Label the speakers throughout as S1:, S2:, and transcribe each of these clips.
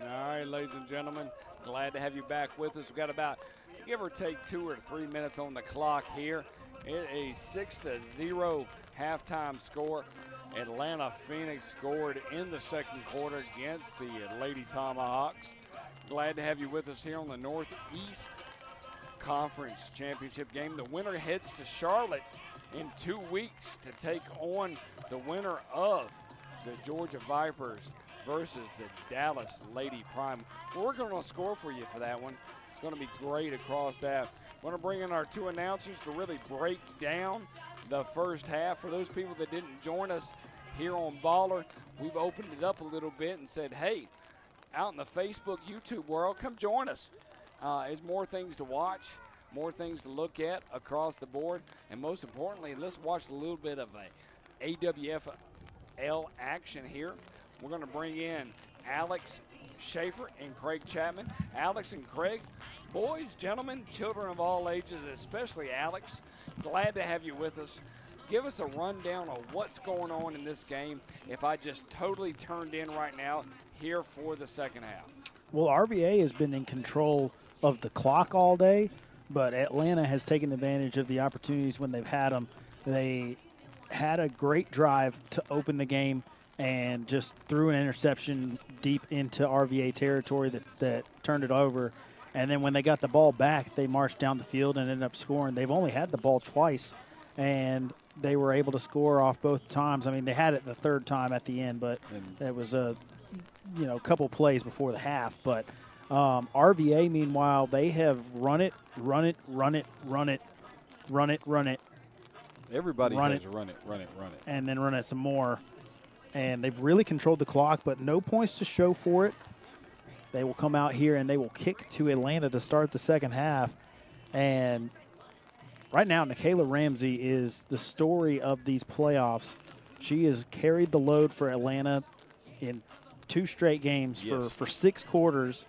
S1: All right, ladies and gentlemen, glad to have you back with us. We've got about, give or take, 2 or 3 minutes on the clock here. It a 6-0 halftime score. Atlanta Phoenix scored in the second quarter against the Lady Tomahawks. Glad to have you with us here on the Northeast Conference Championship game. The winner heads to Charlotte in 2 weeks to take on the winner of the Georgia Vipers versus the Dallas Lady Prime. We're going to score for you for that one. It's going to be great across that. We're going to bring in our 2 announcers to really break down the first half. For those people that didn't join us here on Baller, we've opened it up a little bit and said, hey, out in the Facebook, YouTube world, come join us. There's more things to watch, more things to look at across the board, and most importantly, let's watch a little bit of a AWFL action here. We're going to bring in Alex Schaefer and Craig Chapman. Alex and Craig, boys, gentlemen, children of all ages, especially Alex, glad to have you with us. Give us a rundown of what's going on in this game if I just totally turned in right now here for the second half.
S2: Well, RVA has been in control of the clock all day, but Atlanta has taken advantage of the opportunities when they've had them. They had a great drive to open the game and just threw an interception deep into RVA territory that turned it over. And then when they got the ball back, they marched down the field and ended up scoring. They've only had the ball twice, and they were able to score off both times. I mean, they had it the third time at the end, but it was a couple plays before the half. But RVA, meanwhile, they have run it.
S1: Everybody has run it.
S2: And then run it some more. And they've really controlled the clock, but no points to show for it. They will come out here and they will kick to Atlanta to start the second half. And right now, Nikayla Ramsey is the story of these playoffs. She has carried the load for Atlanta in 2 straight games for 6 quarters.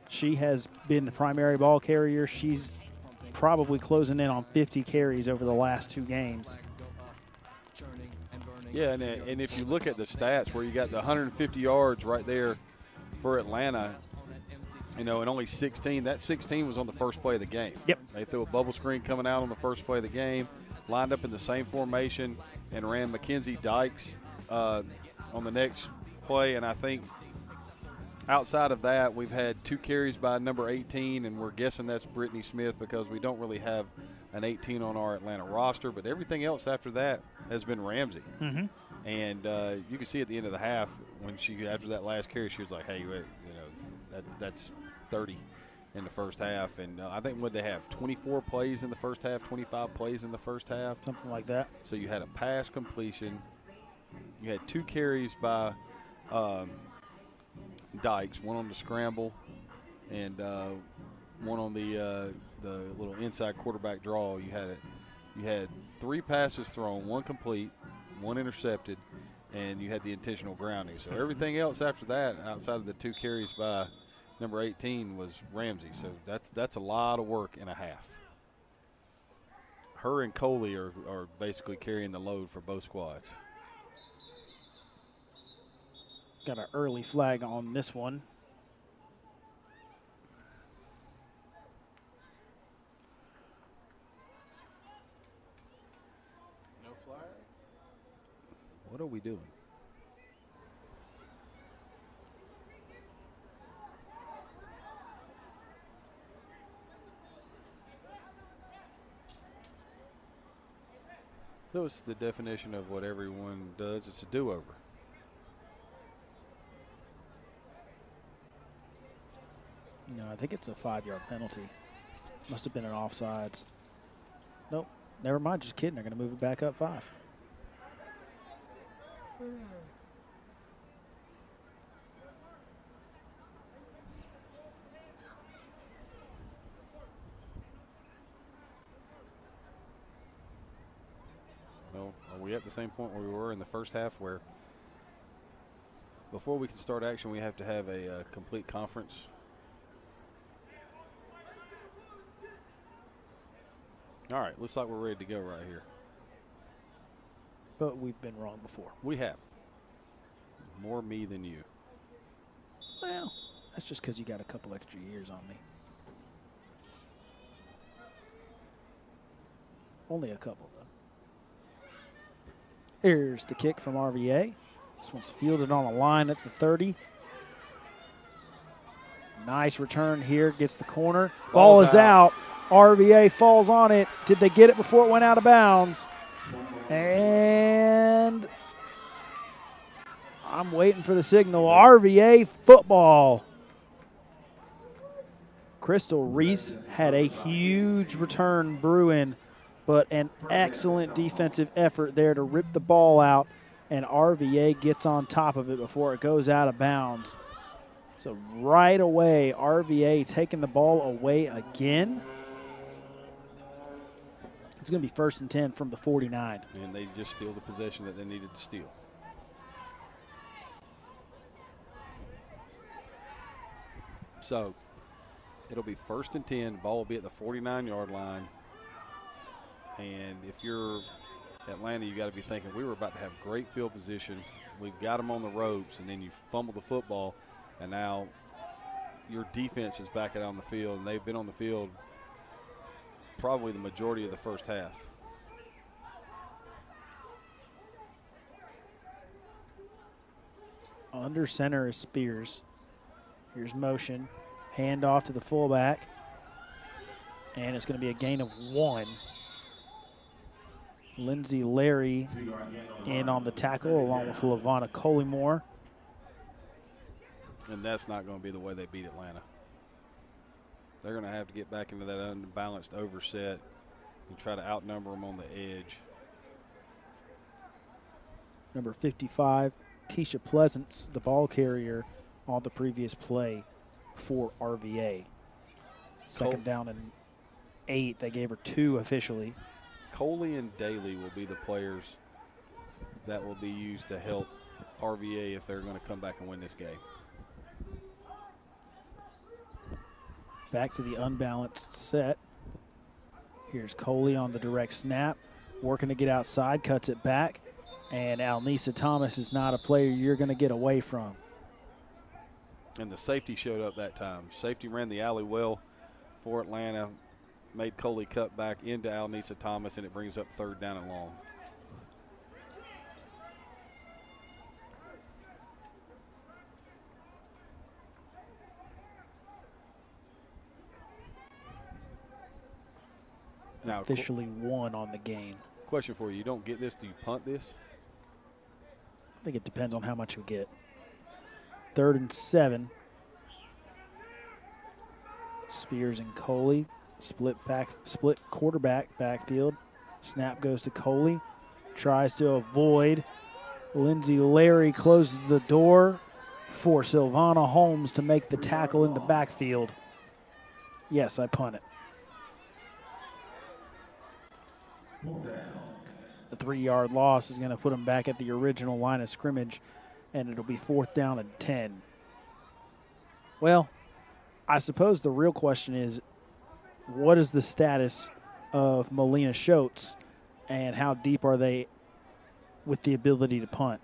S2: She has been the primary ball carrier. She's probably closing in on 50 carries over the last 2 games.
S1: Yeah, and if you look at the stats where you got the 150 yards right there for Atlanta, and only 16, that 16 was on the first play of the game.
S2: Yep.
S1: They threw a bubble screen coming out on the first play of the game, lined up in the same formation, and ran Mackenzie Dykes on the next play. And I think outside of that, we've had 2 carries by number 18, and we're guessing that's Brittany Smith because we don't really have an 18 on our Atlanta roster. But everything else after that has been Ramsey.
S2: Mm-hmm.
S1: And you can see at the end of the half when after that last carry, she was like, hey, that's 30 in the first half. And I think what they have, 24 plays in the first half, 25 plays in the first half.
S2: Something like that.
S1: So you had a pass completion. You had 2 carries by Dykes, 1 on the scramble, and
S3: one on the little inside quarterback draw. You had 3 passes thrown, 1 complete, 1 intercepted, and you had the intentional grounding. So everything else after that, outside of the 2 carries by number 18, was Ramsey. So that's a lot of work in a half. Her and Coley are basically carrying the load for both squads.
S2: Got an early flag on this one.
S3: No flag? What are we doing? So it's the definition of what everyone does. It's a do-over.
S2: No, I think it's a 5-yard penalty. Must have been an offsides. Nope, never mind. Just kidding. They're going to move it back up 5.
S3: Well, are we at the same point where we were in the first half, where before we can start action, we have to have a complete conference? All right, looks like we're ready to go right here.
S2: But we've been wrong before.
S3: We have. More me than you.
S2: Well, that's just because you got a couple extra years on me. Only a couple, though. Here's the kick from RVA. This one's fielded on a line at the 30. Nice return here. Gets the corner. Ball is out. RVA falls on it. Did they get it before it went out of bounds? And I'm waiting for the signal. RVA football. Crystal Reese had a huge return brewing, but an excellent defensive effort there to rip the ball out, and RVA gets on top of it before it goes out of bounds. So right away, RVA taking the ball away again. It's going to be 1st and 10 from the 49.
S3: And they just steal the possession that they needed to steal. So it'll be 1st and 10. Ball will be at the 49-yard line. And if you're Atlanta, you got to be thinking, we were about to have great field position. We've got them on the ropes, and then you fumble the football, and now your defense is back out on the field, and they've been on the field probably the majority of the first half.
S2: Under center is Spears. Here's motion. Hand off to the fullback. And it's going to be a gain of 1. Lindsay Larry in on the tackle along with LaVonna Collymore.
S3: And that's not going to be the way they beat Atlanta. They're going to have to get back into that unbalanced overset and try to outnumber them on the edge.
S2: Number 55, Keisha Pleasance, the ball carrier on the previous play for RVA. Second down and 8. They gave her 2 officially.
S3: Coley and Daly will be the players that will be used to help RVA if they're going to come back and win this game.
S2: Back to the unbalanced set. Here's Coley on the direct snap, working to get outside, cuts it back, and Alnisa Thomas is not a player you're going to get away from.
S3: And the safety showed up that time. Safety ran the alley well for Atlanta, made Coley cut back into Alnisa Thomas, and it brings up 3rd down and long. Now,
S2: officially 1 on the game.
S3: Question for you. You don't get this, do you punt this?
S2: I think it depends on how much you get. 3rd and 7. Spears and Coley. Split quarterback backfield. Snap goes to Coley. Tries to avoid. Lindsay Larry closes the door for Silvana Holmes to make the tackle in the backfield. Yes, I punt it. The 3-yard loss is going to put them back at the original line of scrimmage, and it'll be 4th down and 10. Well, I suppose the real question is, what is the status of Melina Schultz, and how deep are they with the ability to punt?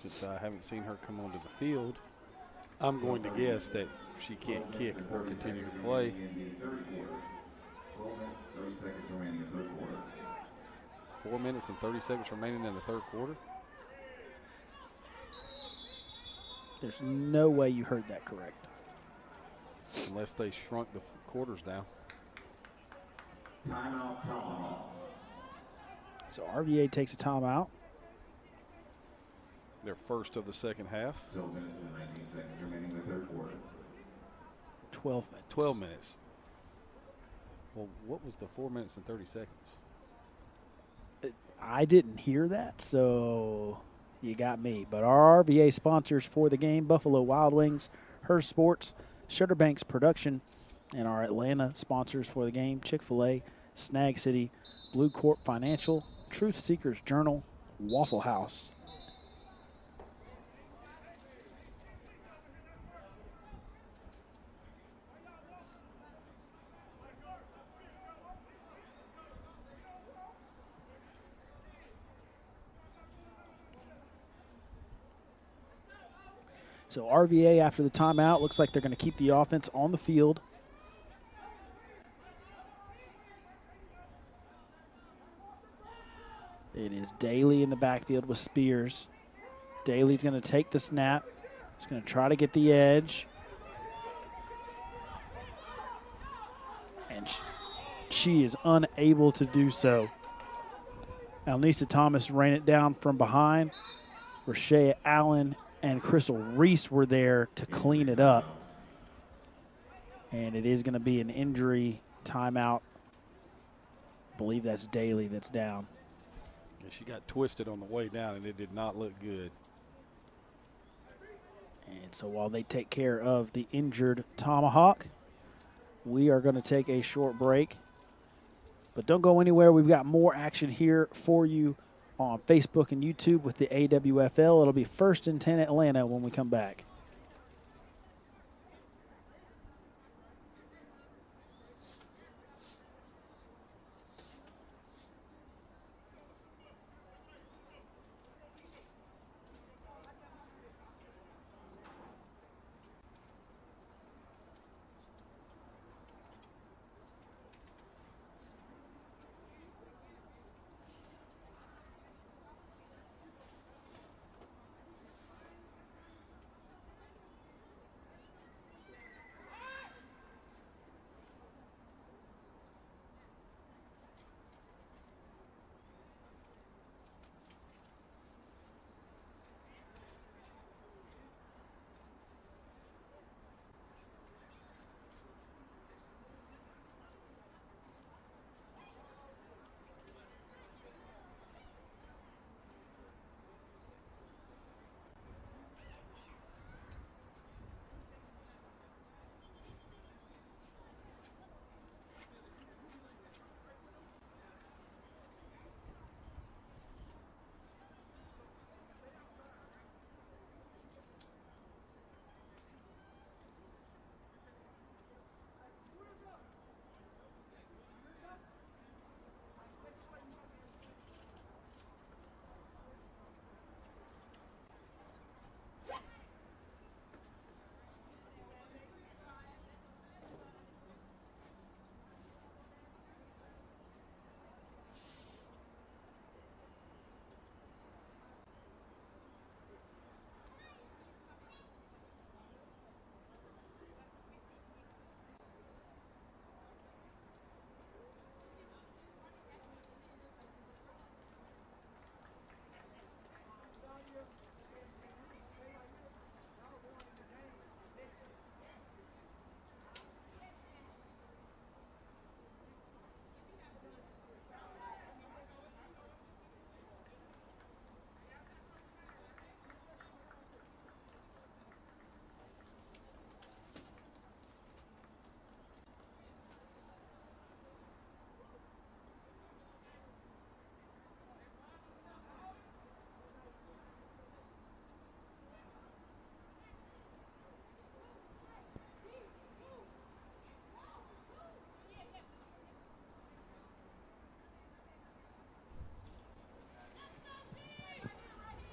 S3: Since I haven't seen her come onto the field, I'm going to guess that she can't kick or continue to play. 4 minutes and 30 seconds remaining in the third quarter.
S2: There's no way you heard that correct.
S3: Unless they shrunk the quarters down.
S2: So RVA takes a timeout.
S3: Their first of the second half.
S2: 12 minutes.
S3: 12 minutes. Well, what was the 4 minutes and 30 seconds?
S2: I didn't hear that, so you got me. But our RVA sponsors for the game, Buffalo Wild Wings, Her Sports, Shutterbanks Production, and our Atlanta sponsors for the game, Chick-fil-A, Snag City, Blue Corp Financial, Truth Seekers Journal, Waffle House. So RVA, after the timeout, looks like they're going to keep the offense on the field. It is Daly in the backfield with Spears. Daly's going to take the snap. He's going to try to get the edge. And she is unable to do so. Alnisa Thomas ran it down from behind. Rashea Allen and Crystal Reese were there to clean it up. And it is going to be an injury timeout. I believe that's Daly that's down.
S3: Yeah, she got twisted on the way down, and it did not look good.
S2: And so while they take care of the injured Tomahawk, we are going to take a short break. But don't go anywhere. We've got more action here for you on Facebook and YouTube with the AWFL. It'll be 1st and 10 Atlanta when we come back.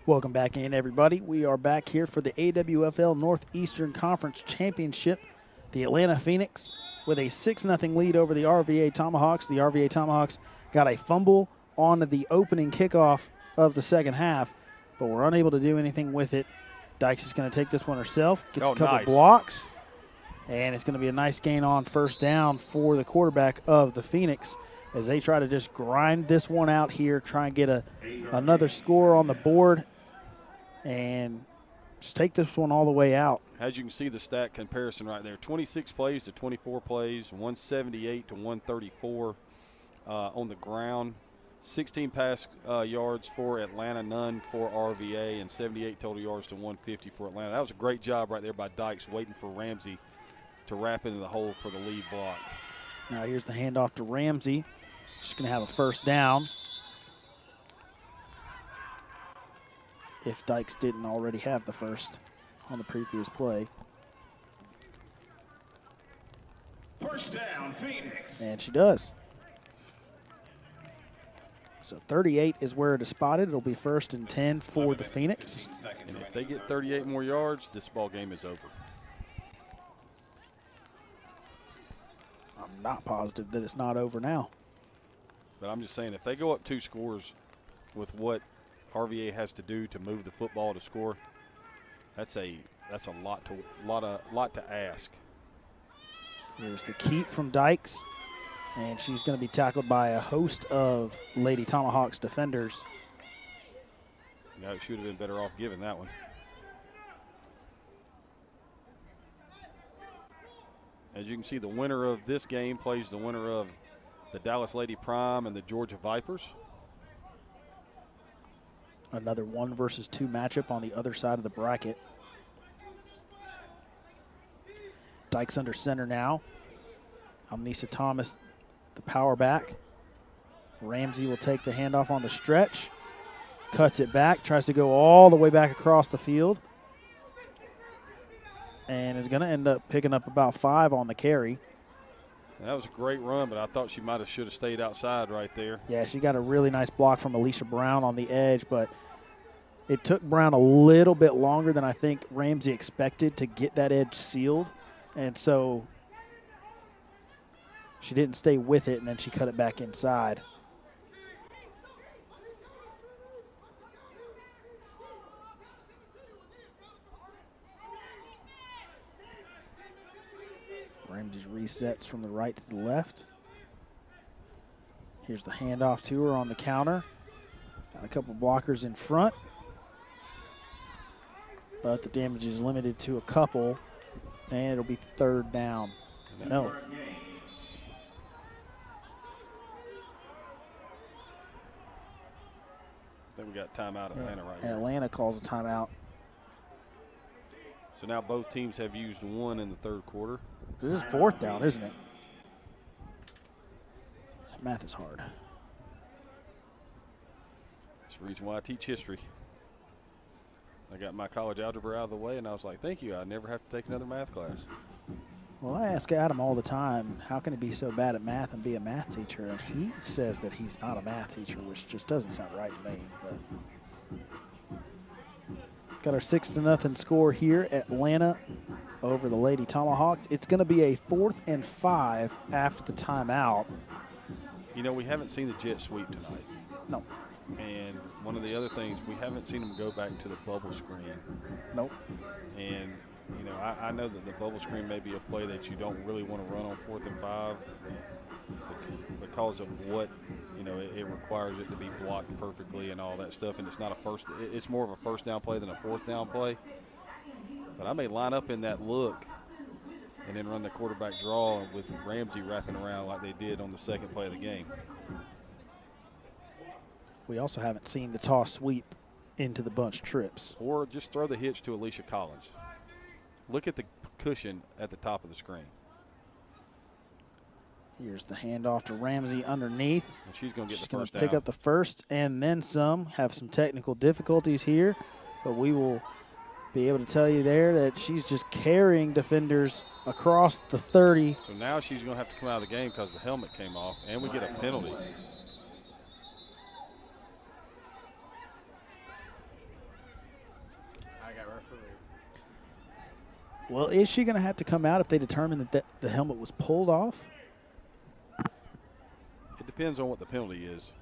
S2: Welcome back in, everybody. We are back here for the AWFL Northeastern Conference Championship. The Atlanta Phoenix with a 6-0 lead over the RVA Tomahawks. The RVA Tomahawks got a fumble on the opening kickoff of the second half, but we're unable to do anything with it. Dykes is going to take this one herself, gets a couple blocks, and it's going to be a nice gain on first down for the quarterback of the Phoenix as they try to just grind this one out here, try and get another score on the board and just take this one all the way out.
S3: As you can see, the stat comparison right there, 26 plays to 24 plays, 178 to 134 on the ground. 16 pass yards for Atlanta, none for RVA, and 78 total yards to 150 for Atlanta. That was a great job right there by Dykes, waiting for Ramsey to wrap into the hole for the lead block.
S2: Now here's the handoff to Ramsey. Just going to have a first down. If Dykes didn't already have the first on the previous play.
S4: First down, Phoenix.
S2: And she does. So 38 is where it is spotted. It'll be 1st and 10 for the Phoenix.
S3: And if they get 38 more yards, this ball game is over.
S2: I'm not positive that it's not over now.
S3: But I'm just saying, if they go up 2 scores with what RVA has to do to move the football to score, that's a lot to ask.
S2: Here's the keep from Dykes. And she's going to be tackled by a host of Lady Tomahawks defenders.
S3: No, she would have been better off giving that one. As you can see, the winner of this game plays the winner of the Dallas Lady Prime and the Georgia Vipers.
S2: Another 1 versus 2 matchup on the other side of the bracket. Dykes under center now. Amnisa Thomas, the power back. Ramsey will take the handoff on the stretch. Cuts it back, tries to go all the way back across the field. And is going to end up picking up about 5 on the carry.
S3: That was a great run, but I thought she should have stayed outside right there.
S2: Yeah, she got a really nice block from Alicia Brown on the edge, but it took Brown a little bit longer than I think Ramsey expected to get that edge sealed. And so she didn't stay with it, and then she cut it back inside. Ramsey resets from the right to the left. Here's the handoff to her on the counter. Got a couple blockers in front, but the damage is limited to a couple, and it'll be 3rd down. No.
S3: I think we got timeout Atlanta right here.
S2: Atlanta calls a timeout.
S3: So now both teams have used 1 in the 3rd quarter.
S2: This is 4th down, isn't it? Math is hard.
S3: That's the reason why I teach history. I got my college algebra out of the way, and I was like, thank you. I never have to take another math class.
S2: Well, I ask Adam all the time, how can he be so bad at math and be a math teacher? And he says that he's not a math teacher, which just doesn't sound right to me. But got our 6-0 score here, Atlanta over the Lady Tomahawks. It's going to be a 4th and 5 after the timeout.
S3: You know, we haven't seen the jet sweep tonight.
S2: No.
S3: And one of the other things, we haven't seen them go back to the bubble screen.
S2: Nope.
S3: And, you know, I know that the bubble screen may be a play that you don't really want to run on 4th and 5 because of what, you know, it requires it to be blocked perfectly and all that stuff. And it's not it's more of a 1st down play than a 4th down play. But I may line up in that look and then run the quarterback draw with Ramsey wrapping around like they did on the 2nd play of the game.
S2: We also haven't seen the toss sweep into the bunch trips.
S3: Or just throw the hitch to Alicia Collins. Look at the cushion at the top of the screen.
S2: Here's the handoff to Ramsey underneath.
S3: And she's going to get the first down.
S2: Pick up the first and then some. Have some technical difficulties here, but we will be able to tell you there that she's just carrying defenders across the 30.
S3: So now she's going to have to come out of the game because the helmet came off, and we get a penalty.
S2: Well, is she going to have to come out if they determine that the helmet was pulled off?
S3: It depends on what the penalty is.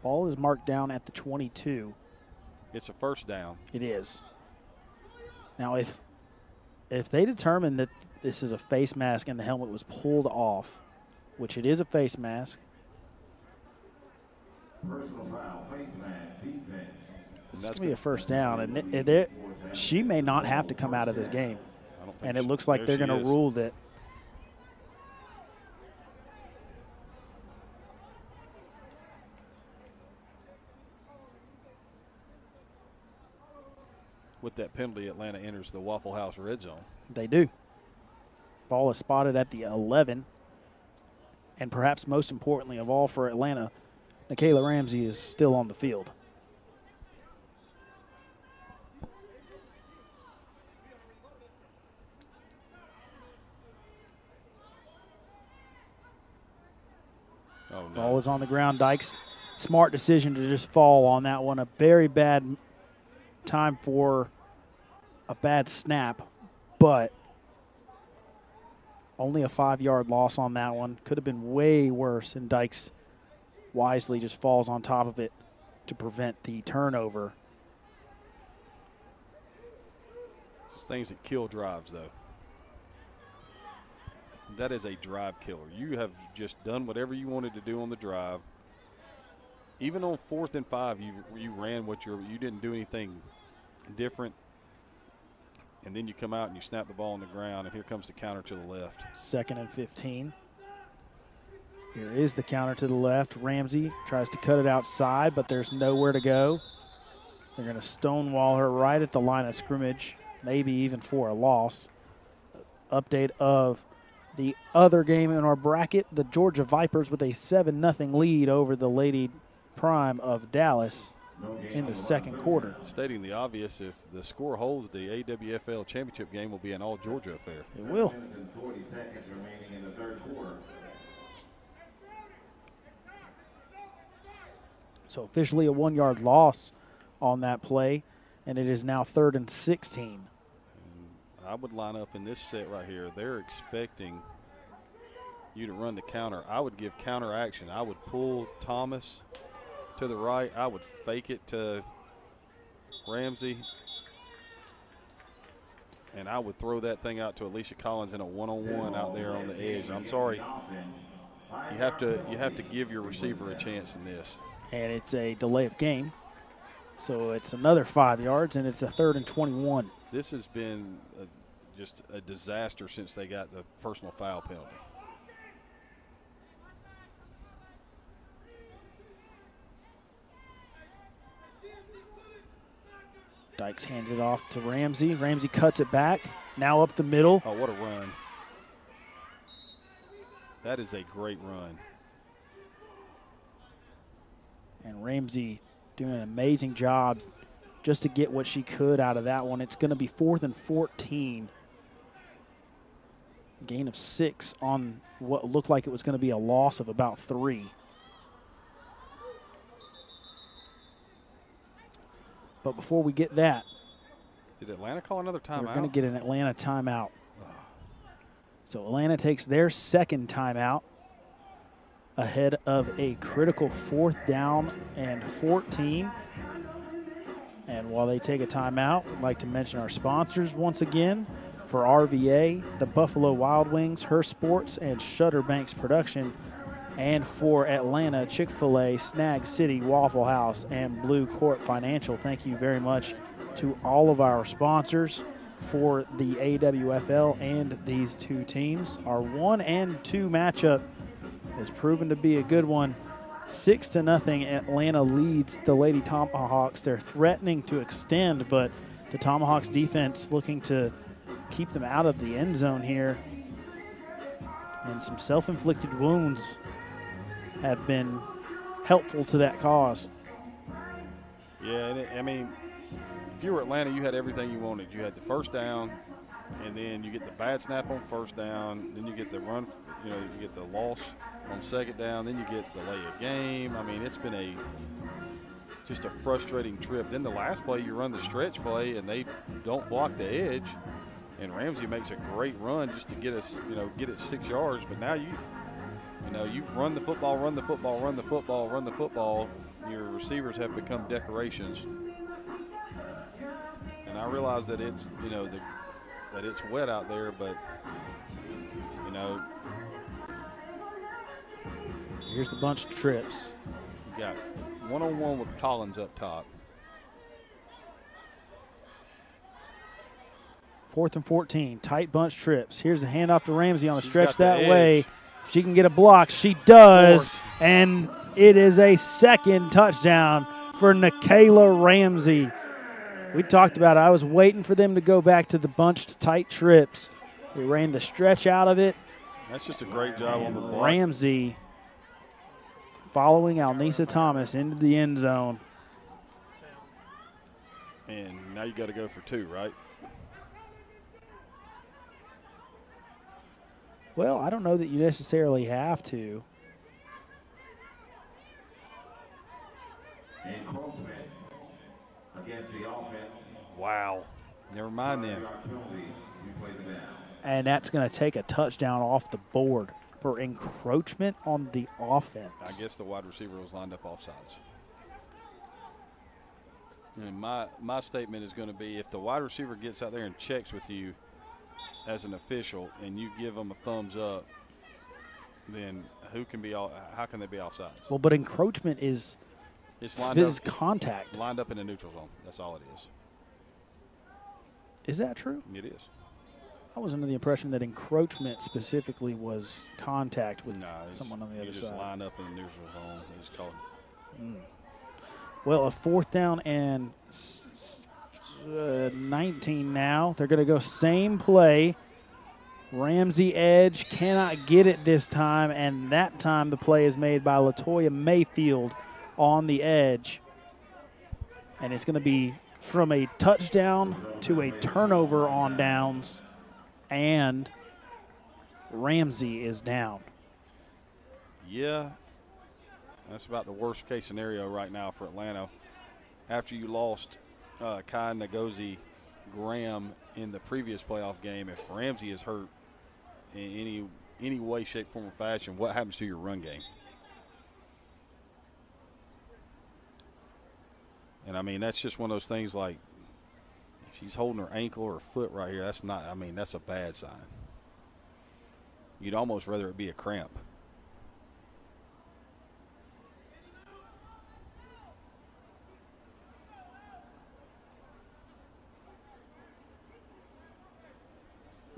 S2: Ball is marked down at the 22.
S3: It's a first down.
S2: It is. Now, if they determine that this is a face mask and the helmet was pulled off, which it is a face mask.
S4: Personal foul, face mask, defense.
S2: It's going to be a first down, and she may not have to come out of this game. And it looks like they're going to rule that.
S3: With that penalty, Atlanta enters the Waffle House red zone.
S2: They do. Ball is spotted at the 11. And perhaps most importantly of all for Atlanta, Nikayla Ramsey is still on the field.
S3: Oh, no.
S2: Ball is on the ground. Dykes, smart decision to just fall on that one. A very bad time for a bad snap, but only a 5-yard loss on that one. Could have been way worse, and Dykes wisely just falls on top of it to prevent the turnover.
S3: It's things that kill drives, though. That is a drive killer. You have just done whatever you wanted to do on the drive. Even on 4th and 5, you ran what you didn't do anything different. And then you come out and you snap the ball on the ground, and here comes the counter to the left.
S2: 2nd and 15. Here is the counter to the left. Ramsey tries to cut it outside, but there's nowhere to go. They're going to stonewall her right at the line of scrimmage, maybe even for a loss. Update of the other game in our bracket, the Georgia Vipers with a 7-0 lead over the Lady Prime of Dallas in the second quarter.
S3: Stating the obvious, if the score holds, the AWFL championship game will be an all-Georgia affair.
S2: It will.
S4: 40 seconds remaining in the third quarter.
S2: So officially a 1-yard loss on that play, and it is now 3rd and 16.
S3: I would line up in this set right here. They're expecting you to run the counter. I would give counter action. I would pull Thomas to the right. I would fake it to Ramsey. And I would throw that thing out to Alicia Collins in a one-on-one out there on the edge. I'm sorry. You have to give your receiver a chance in this.
S2: And it's a delay of game. So it's another 5 yards, and it's a 3rd and 21.
S3: This has been just a disaster since they got the personal foul penalty.
S2: Dykes hands it off to Ramsey. Ramsey cuts it back. Now up the middle.
S3: Oh, what a run. That is a great run.
S2: And Ramsey doing an amazing job just to get what she could out of that one. It's going to be 4th and 14. Gain of 6 on what looked like it was going to be a loss of about 3. But before we get that,
S3: did Atlanta call another timeout?
S2: We're going to get an Atlanta timeout. So Atlanta takes their second timeout ahead of a critical 4th down and 14. And while they take a timeout, we'd like to mention our sponsors once again. For RVA, the Buffalo Wild Wings, Her Sports, and Shutter Banks Production. And for Atlanta, Chick-fil-A, Snag City, Waffle House, and Blue Court Financial. Thank you very much to all of our sponsors for the AWFL and these two teams. Our 1 and 2 matchup has proven to be a good one. 6-0, Atlanta leads the Lady Tomahawks. They're threatening to extend, but the Tomahawks defense looking to keep them out of the end zone here. And some self-inflicted wounds have been helpful to that cause.
S3: Yeah, and I mean, if you were Atlanta, you had everything you wanted. You had the first down, and then you get the bad snap on first down, then you get the run, you get the loss on second down, then you get delay of game. I mean, it's been just a frustrating trip. Then the last play, you run the stretch play, and they don't block the edge. And Ramsey makes a great run just to get us, get it 6 yards. But now you've run the football, run the football, run the football, run the football. Your receivers have become decorations. And I realize that it's, that it's wet out there, but,
S2: Here's the bunch of trips.
S3: You got one-on-one with Collins up top.
S2: 4th and 14, tight bunch trips. Here's the handoff to Ramsey on the
S3: She's
S2: stretch
S3: got the
S2: that
S3: edge.
S2: way. If she can get a block, she does.
S3: Of course.
S2: And it is a second touchdown for Nikayla Ramsey. We talked about it. I was waiting for them to go back to the bunched tight trips. They ran the stretch out of it.
S3: That's just a great job on the block.
S2: Ramsey following Alnisa Thomas into the end zone.
S3: And now you got to go for 2, right?
S2: Well, I don't know that you necessarily have to.
S4: Encroachment against the offense.
S3: Wow. Never mind then.
S4: Penalty, you play the down.
S2: And that's going to take a touchdown off the board for encroachment on the offense.
S3: I guess the wide receiver was lined up offsides. And my statement is going to be, if the wide receiver gets out there and checks with you as an official and you give them a thumbs up, then how can they be offsides?
S2: Well, but encroachment is
S3: It's lined up,
S2: contact.
S3: lined up in the neutral zone. That's all it is.
S2: Is that true?
S3: It is.
S2: I was under the impression that encroachment specifically was contact with
S3: No,
S2: someone on the other
S3: you just
S2: side.
S3: line up in the neutral zone. They just call it.
S2: Well, a 4th down and 19 now. They're going to go same play. Ramsey edge cannot get it this time, and that time the play is made by LaToya Mayfield on the edge. And it's going to be from a touchdown to a turnover on downs, and Ramsey is down.
S3: Yeah, that's about the worst case scenario right now for Atlanta. After you lost Kai Ngozi Graham in the previous playoff game, if Ramsey is hurt in any way, shape, form, or fashion, what happens to your run game? And, I mean, that's just one of those things like she's holding her ankle or foot right here. That's not – I mean, that's a bad sign. You'd almost rather it be a cramp.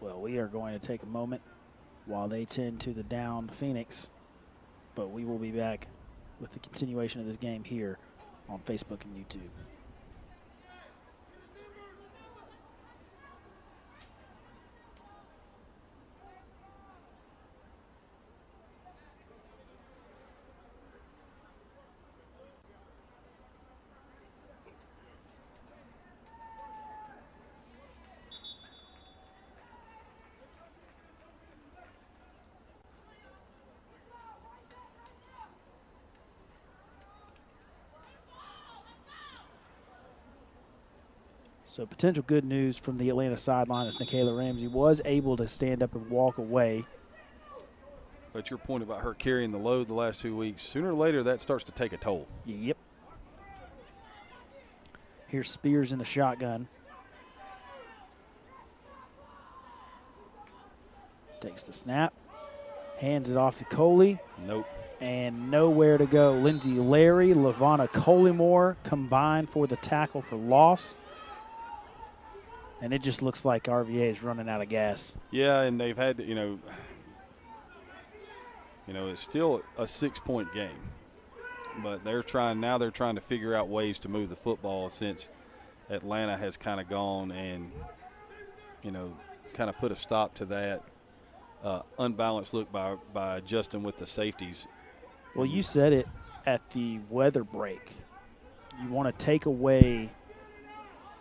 S2: Well, we are going to take a moment while they tend to the downed Phoenix, but we will be back with the continuation of this game here on Facebook and YouTube. So potential good news from the Atlanta sideline is Nikayla Ramsey was able to stand up and walk away.
S3: But your point about her carrying the load the last 2 weeks, sooner or later that starts to take a toll.
S2: Yep. Here's Spears in the shotgun. Takes the snap. Hands it off to Coley.
S3: Nope.
S2: And nowhere to go. Lindsay Larry, LaVonna Collymore combined for the tackle for loss. And it just looks like RVA is running out of gas.
S3: Yeah, and they've had to, it's still a 6-point game. But they're trying to figure out ways to move the football since Atlanta has kind of gone and, kind of put a stop to that unbalanced look by Justin with the safeties.
S2: Well, you said it at the weather break. You want to take away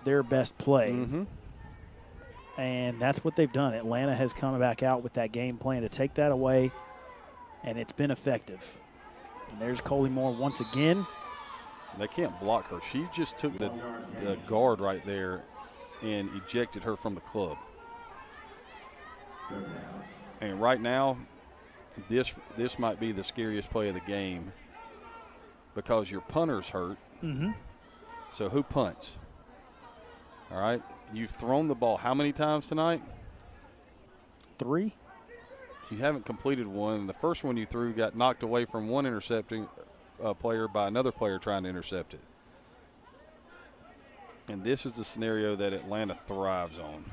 S2: their best play.
S3: Mm-hmm.
S2: And that's what they've done. Atlanta has come back out with that game plan to take that away, and it's been effective. And there's Collymore once again.
S3: They can't block her. She just took the guard right there and ejected her from the club. And right now, this might be the scariest play of the game because your punter's hurt.
S2: Mm-hmm.
S3: So who punts? All right. You've thrown the ball how many times tonight?
S2: 3.
S3: You haven't completed one. The first one you threw got knocked away from one intercepting player by another player trying to intercept it. And this is the scenario that Atlanta thrives on.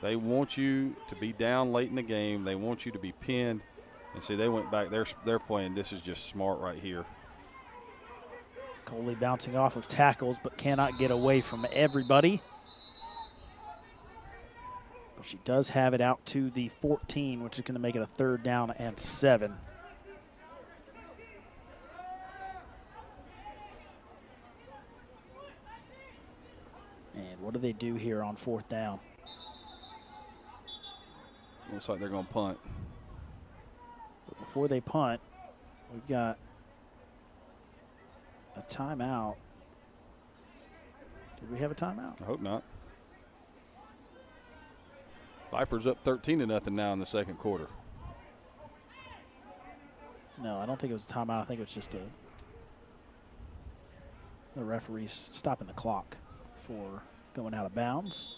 S3: They want you to be down late in the game. They want you to be pinned. And see, they went back. They're playing. This is just smart right here.
S2: Coley bouncing off of tackles but cannot get away from everybody. But she does have it out to the 14, which is going to make it a 3rd down and 7. And what do they do here on 4th down?
S3: Looks like they're going to punt.
S2: But before they punt, we've got a timeout. Did we have a timeout?
S3: I hope not. Vipers up 13-0 now in the second quarter.
S2: No, I don't think it was a timeout. I think it was just the referees stopping the clock for going out of bounds.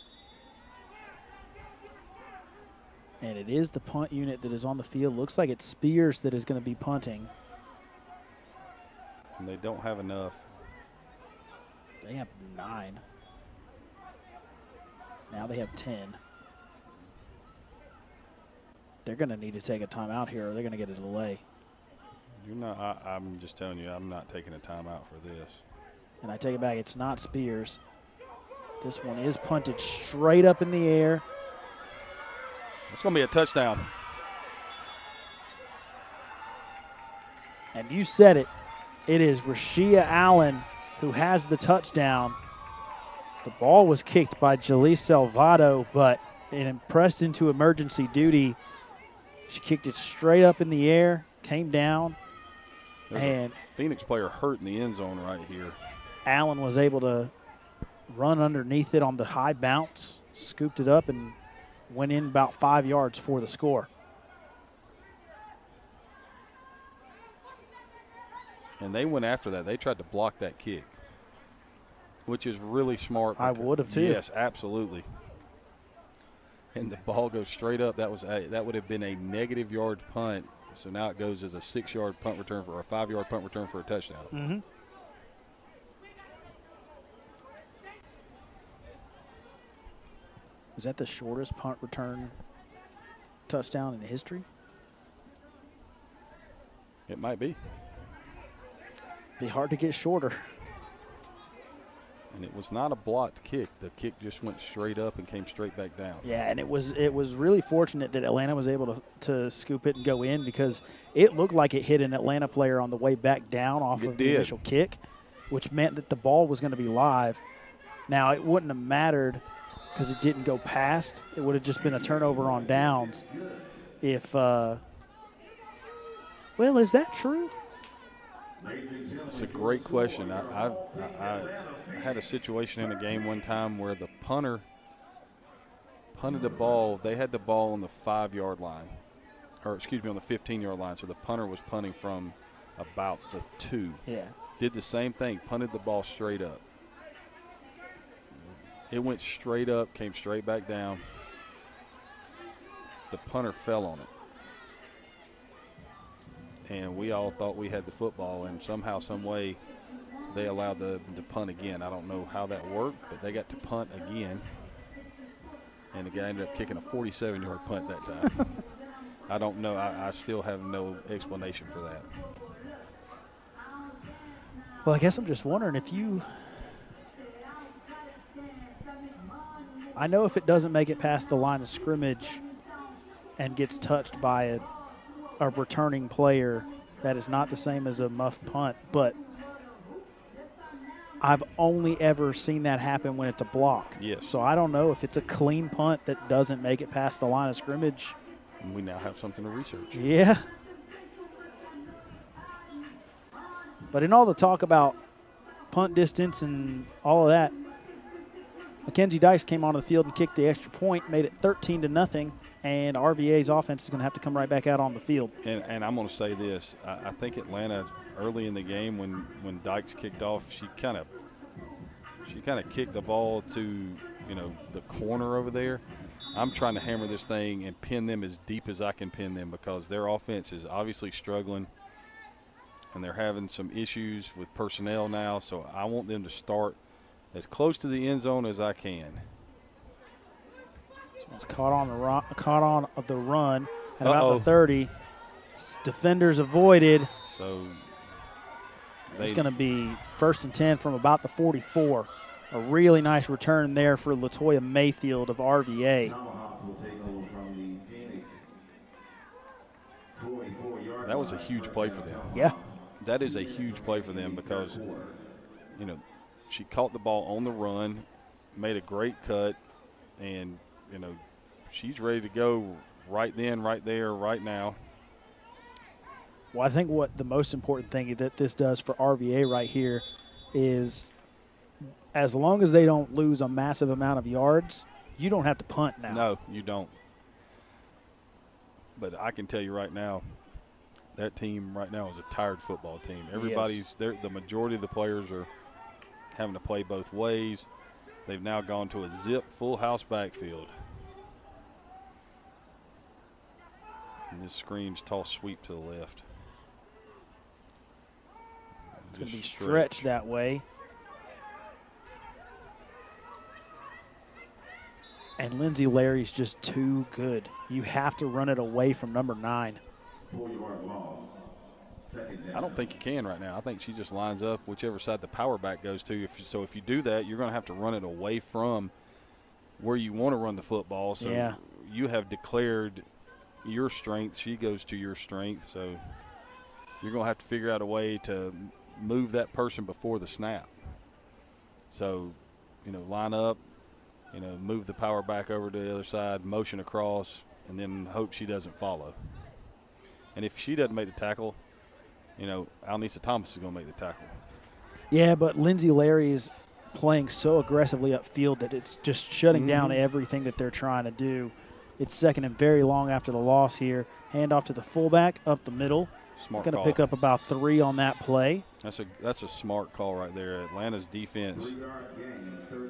S2: And it is the punt unit that is on the field. Looks like it's Spears that is going to be punting.
S3: And they don't have enough.
S2: They have 9. Now they have 10. They're going to need to take a timeout here or they're going to get a delay.
S3: You're not. I'm just telling you, I'm not taking a timeout for this.
S2: And I take it back. It's not Spears. This one is punted straight up in the air.
S3: It's going to be a touchdown.
S2: And you said it. It is Rashia Allen who has the touchdown. The ball was kicked by Jalise Salvato, but it pressed into emergency duty. She kicked it straight up in the air, came down,
S3: There's
S2: and
S3: a Phoenix player hurt in the end zone right here.
S2: Allen was able to run underneath it on the high bounce, scooped it up, and went in about 5 yards for the score.
S3: And they went after that. They tried to block that kick, which is really smart.
S2: I would have too.
S3: Yes, absolutely. And the ball goes straight up. That would have been a negative yard punt. So now it goes as a 6-yard punt return or a 5-yard punt return for a touchdown.
S2: Mm-hmm. Is that the shortest punt return touchdown in history?
S3: It might be.
S2: Be hard to get shorter.
S3: And it was not a blocked kick. The kick just went straight up and came straight back down.
S2: Yeah, and it was really fortunate that Atlanta was able to scoop it and go in because it looked like it hit an Atlanta player on the way back down off of the initial kick, which meant that the ball was going to be live. Now, it wouldn't have mattered because it didn't go past. It would have just been a turnover on downs if well, is that true?
S3: It's a great question. I had a situation in a game one time where the punter punted the ball. They had the ball on the 5-yard line, or excuse me, on the 15-yard line. So the punter was punting from about the 2.
S2: Yeah.
S3: Did the same thing, punted the ball straight up. It went straight up, came straight back down. The punter fell on it. And we all thought we had the football, and somehow, some way, they allowed them to punt again. I don't know how that worked, but they got to punt again. And the guy ended up kicking a 47-yard punt that time. I don't know. I still have no explanation for that.
S2: Well, I guess I'm just wondering if you – I know if it doesn't make it past the line of scrimmage and gets touched by a returning player, that is not the same as a muff punt, but I've only ever seen that happen when it's a block.
S3: Yes.
S2: So I don't know if it's a clean punt that doesn't make it past the line of scrimmage.
S3: And we now have something to research.
S2: Yeah. But in all the talk about punt distance and all of that, Mackenzie Dice came onto the field and kicked the extra point, made it 13-0, and RVA's offense is going to have to come right back out on the field.
S3: And I'm going to say this. I think Atlanta early in the game when Dykes kicked off, she kind of kicked the ball to, the corner over there. I'm trying to hammer this thing and pin them as deep as I can pin them because their offense is obviously struggling and they're having some issues with personnel now. So I want them to start as close to the end zone as I can.
S2: This one's caught on the run at about the 30. Defenders avoided.
S3: So
S2: it's going to be 1st and 10 from about the 44. A really nice return there for Latoya Mayfield of RVA.
S3: That was a huge play for them.
S2: Yeah.
S3: That is a huge play for them because, she caught the ball on the run, made a great cut, and, she's ready to go right then, right there, right now.
S2: Well, I think what the most important thing that this does for RVA right here is as long as they don't lose a massive amount of yards, you don't have to punt now.
S3: No, you don't. But I can tell you right now, that team right now is a tired football team. Everybody's there. The majority of the players are having to play both ways. They've now gone to a zip full house backfield. And this screams toss sweep to the left.
S2: It's going to be stretched that way. And Lindsay Larry's just too good. You have to run it away from number 9.
S3: I don't think you can right now. I think she just lines up whichever side the power back goes to. If you do that, you're going to have to run it away from where you want to run the football. So you have declared your strength. She goes to your strength. So you're going to have to figure out a way to move that person before the snap. So, line up, move the power back over to the other side, motion across, and then hope she doesn't follow. And if she doesn't make the tackle, Alnisa Thomas is going to make the tackle.
S2: Yeah, but Lindsay Larry is playing so aggressively upfield that it's just shutting down everything that they're trying to do. It's 2nd and very long after the loss here. Hand off to the fullback up the middle.
S3: Smart
S2: call. Going to pick up about 3 on that play.
S3: That's a smart call right there. Atlanta's defense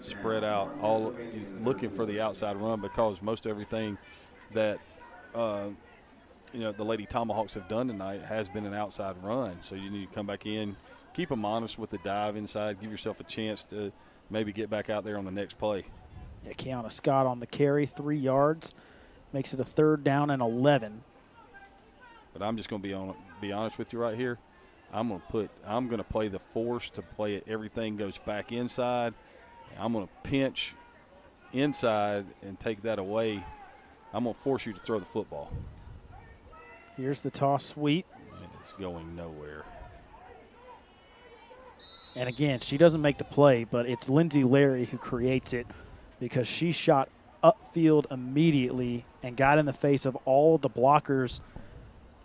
S3: spread out, all looking for the outside run because most everything that the Lady Tomahawks have done tonight has been an outside run. So you need to come back in, keep them honest with the dive inside, give yourself a chance to maybe get back out there on the next play.
S2: Yeah, Kiana Scott on the carry, 3 yards, makes it a 3rd down and 11.
S3: But I'm just going to be honest with you right here. I'm going to play the force to play it. Everything goes back inside. I'm going to pinch inside and take that away. I'm going to force you to throw the football.
S2: Here's the toss sweep.
S3: It's going nowhere.
S2: And again, she doesn't make the play, but it's Lindsay Larry who creates it because she shot upfield immediately and got in the face of all the blockers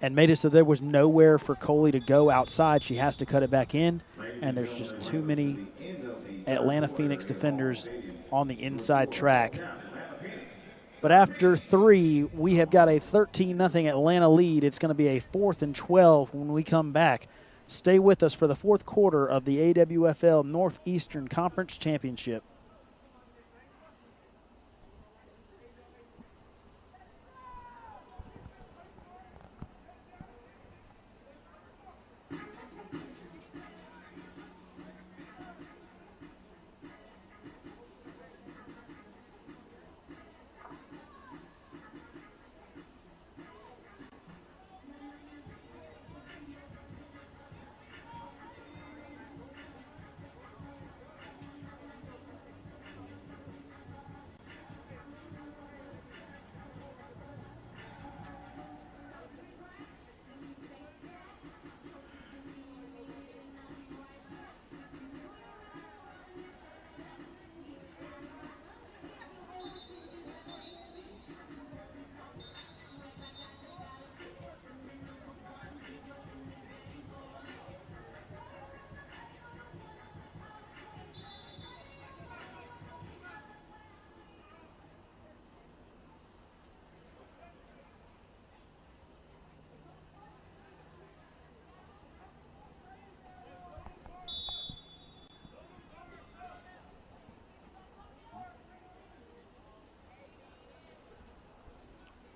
S2: and made it so there was nowhere for Coley to go outside. She has to cut it back in, and there's just too many Atlanta Phoenix defenders on the inside track. But after 3, we have got a 13-0 Atlanta lead. It's going to be a 4th and 12 when we come back. Stay with us for the 4th quarter of the AWFL Northeastern Conference Championship.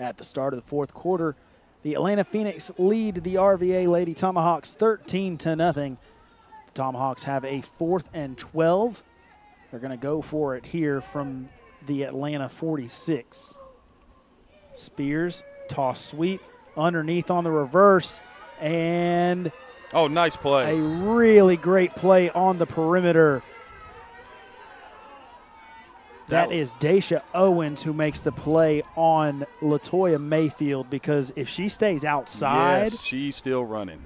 S2: at the start of the fourth quarter. The Atlanta Phoenix lead the RVA Lady Tomahawks 13-0. The Tomahawks have a 4th and 12. They're going to go for it here from the Atlanta 46. Spears, toss sweep, underneath on the reverse, and
S3: oh, nice play.
S2: a really great play on the perimeter. That is Daisha Owens who makes the play on LaToya Mayfield, because if she stays outside.
S3: Yes, she's still running.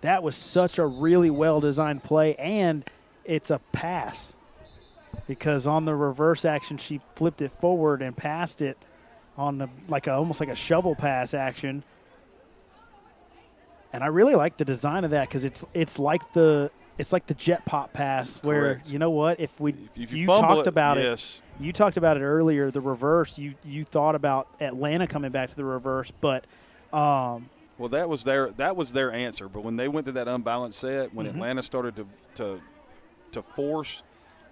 S2: That was such a really well-designed play, and it's a pass, because on the reverse action she flipped it forward and passed it on the almost like a shovel pass action. And I really like the design of that, because it's like the jet pop pass where,
S3: Correct.
S2: You know what, if you
S3: fumble
S2: talked about
S3: yes.
S2: it. You talked about it earlier, the reverse. You thought about Atlanta coming back to the reverse, but
S3: well, that was their answer. But when they went to that unbalanced set, when Atlanta started to force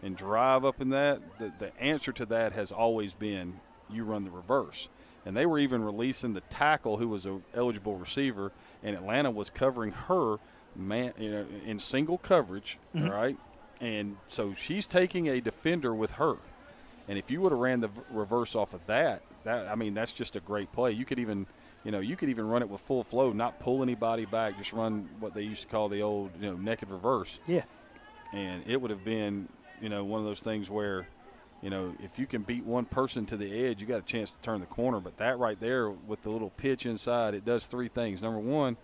S3: and drive up in that, the answer to that has always been you run the reverse. And they were even releasing the tackle, who was an eligible receiver, and Atlanta was covering her in single coverage, all right? And so she's taking a defender with her. And if you would have ran the reverse off of that, I mean, that's just a great play. You could even run it with full flow, not pull anybody back, just run what they used to call the old, naked reverse.
S2: Yeah.
S3: And it would have been, one of those things where, if you can beat one person to the edge, you got a chance to turn the corner. But that right there with the little pitch inside, it does 3 things. Number one,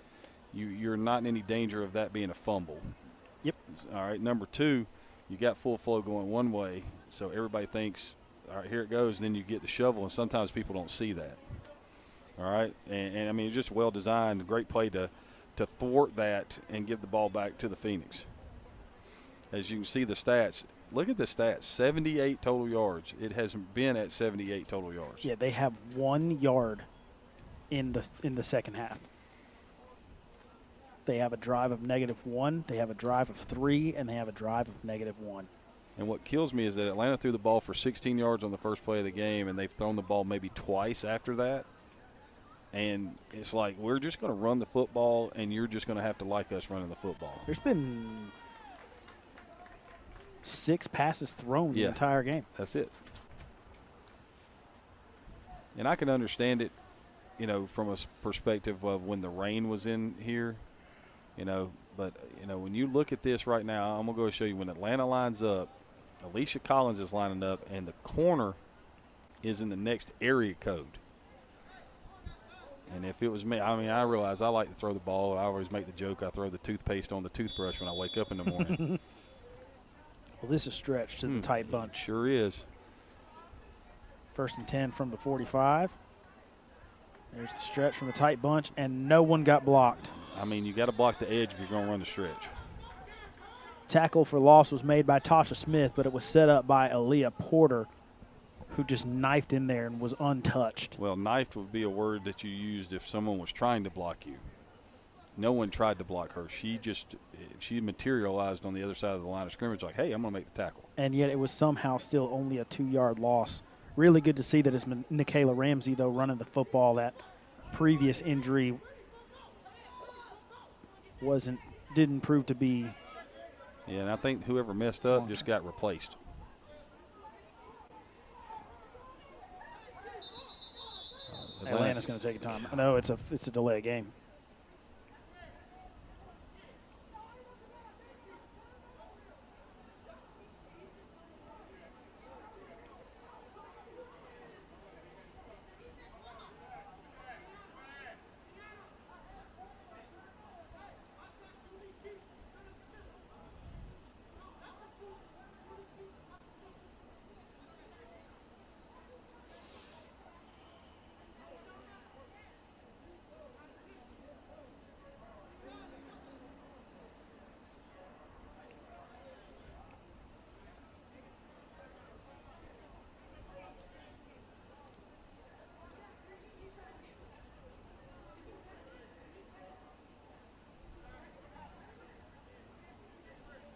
S3: you're not in any danger of that being a fumble.
S2: Yep.
S3: All right. Number 2, you got full flow going one way, so everybody thinks, all right, here it goes, and then you get the shovel, and sometimes people don't see that. All right. And I mean, it's just well designed, a great play to thwart that and give the ball back to the Phoenix. As you can see the stats, look at the stats, 78 total yards. It has been at 78 total yards.
S2: Yeah, they have 1 yard in the second half. They have a drive of -1, they have a drive of 3, and they have a drive of -1.
S3: And what kills me is that Atlanta threw the ball for 16 yards on the first play of the game, and they've thrown the ball maybe twice after that. And it's like, we're just going to run the football, and you're just going to have to like us running the football.
S2: There's been 6 passes thrown the entire game.
S3: That's it. And I can understand it, from a perspective of when the rain was in here, but, when you look at this right now, I'm going to go show you when Atlanta lines up, Alicia Collins is lining up, and the corner is in the next area code. And if it was me, I mean, I realize I like to throw the ball. I always make the joke I throw the toothpaste on the toothbrush when I wake up in the morning.
S2: Well, this is stretched to the tight bunch.
S3: Sure is.
S2: 1st and 10 from the 45. There's the stretch from the tight bunch, and no one got blocked.
S3: I mean, you got to block the edge if you're going to run the stretch.
S2: Tackle for loss was made by Tasha Smith, but it was set up by Aaliyah Porter, who just knifed in there and was untouched.
S3: Well, knifed would be a word that you used if someone was trying to block you. No one tried to block her. She materialized on the other side of the line of scrimmage like, hey, I'm going to make the tackle.
S2: And yet it was somehow still only a 2-yard loss. Really good to see that it's Nikayla Ramsey, though, running the football. That previous injury didn't prove to be.
S3: Yeah, and I think whoever messed up just got replaced.
S2: Atlanta's going to take a time. No, it's a delay game.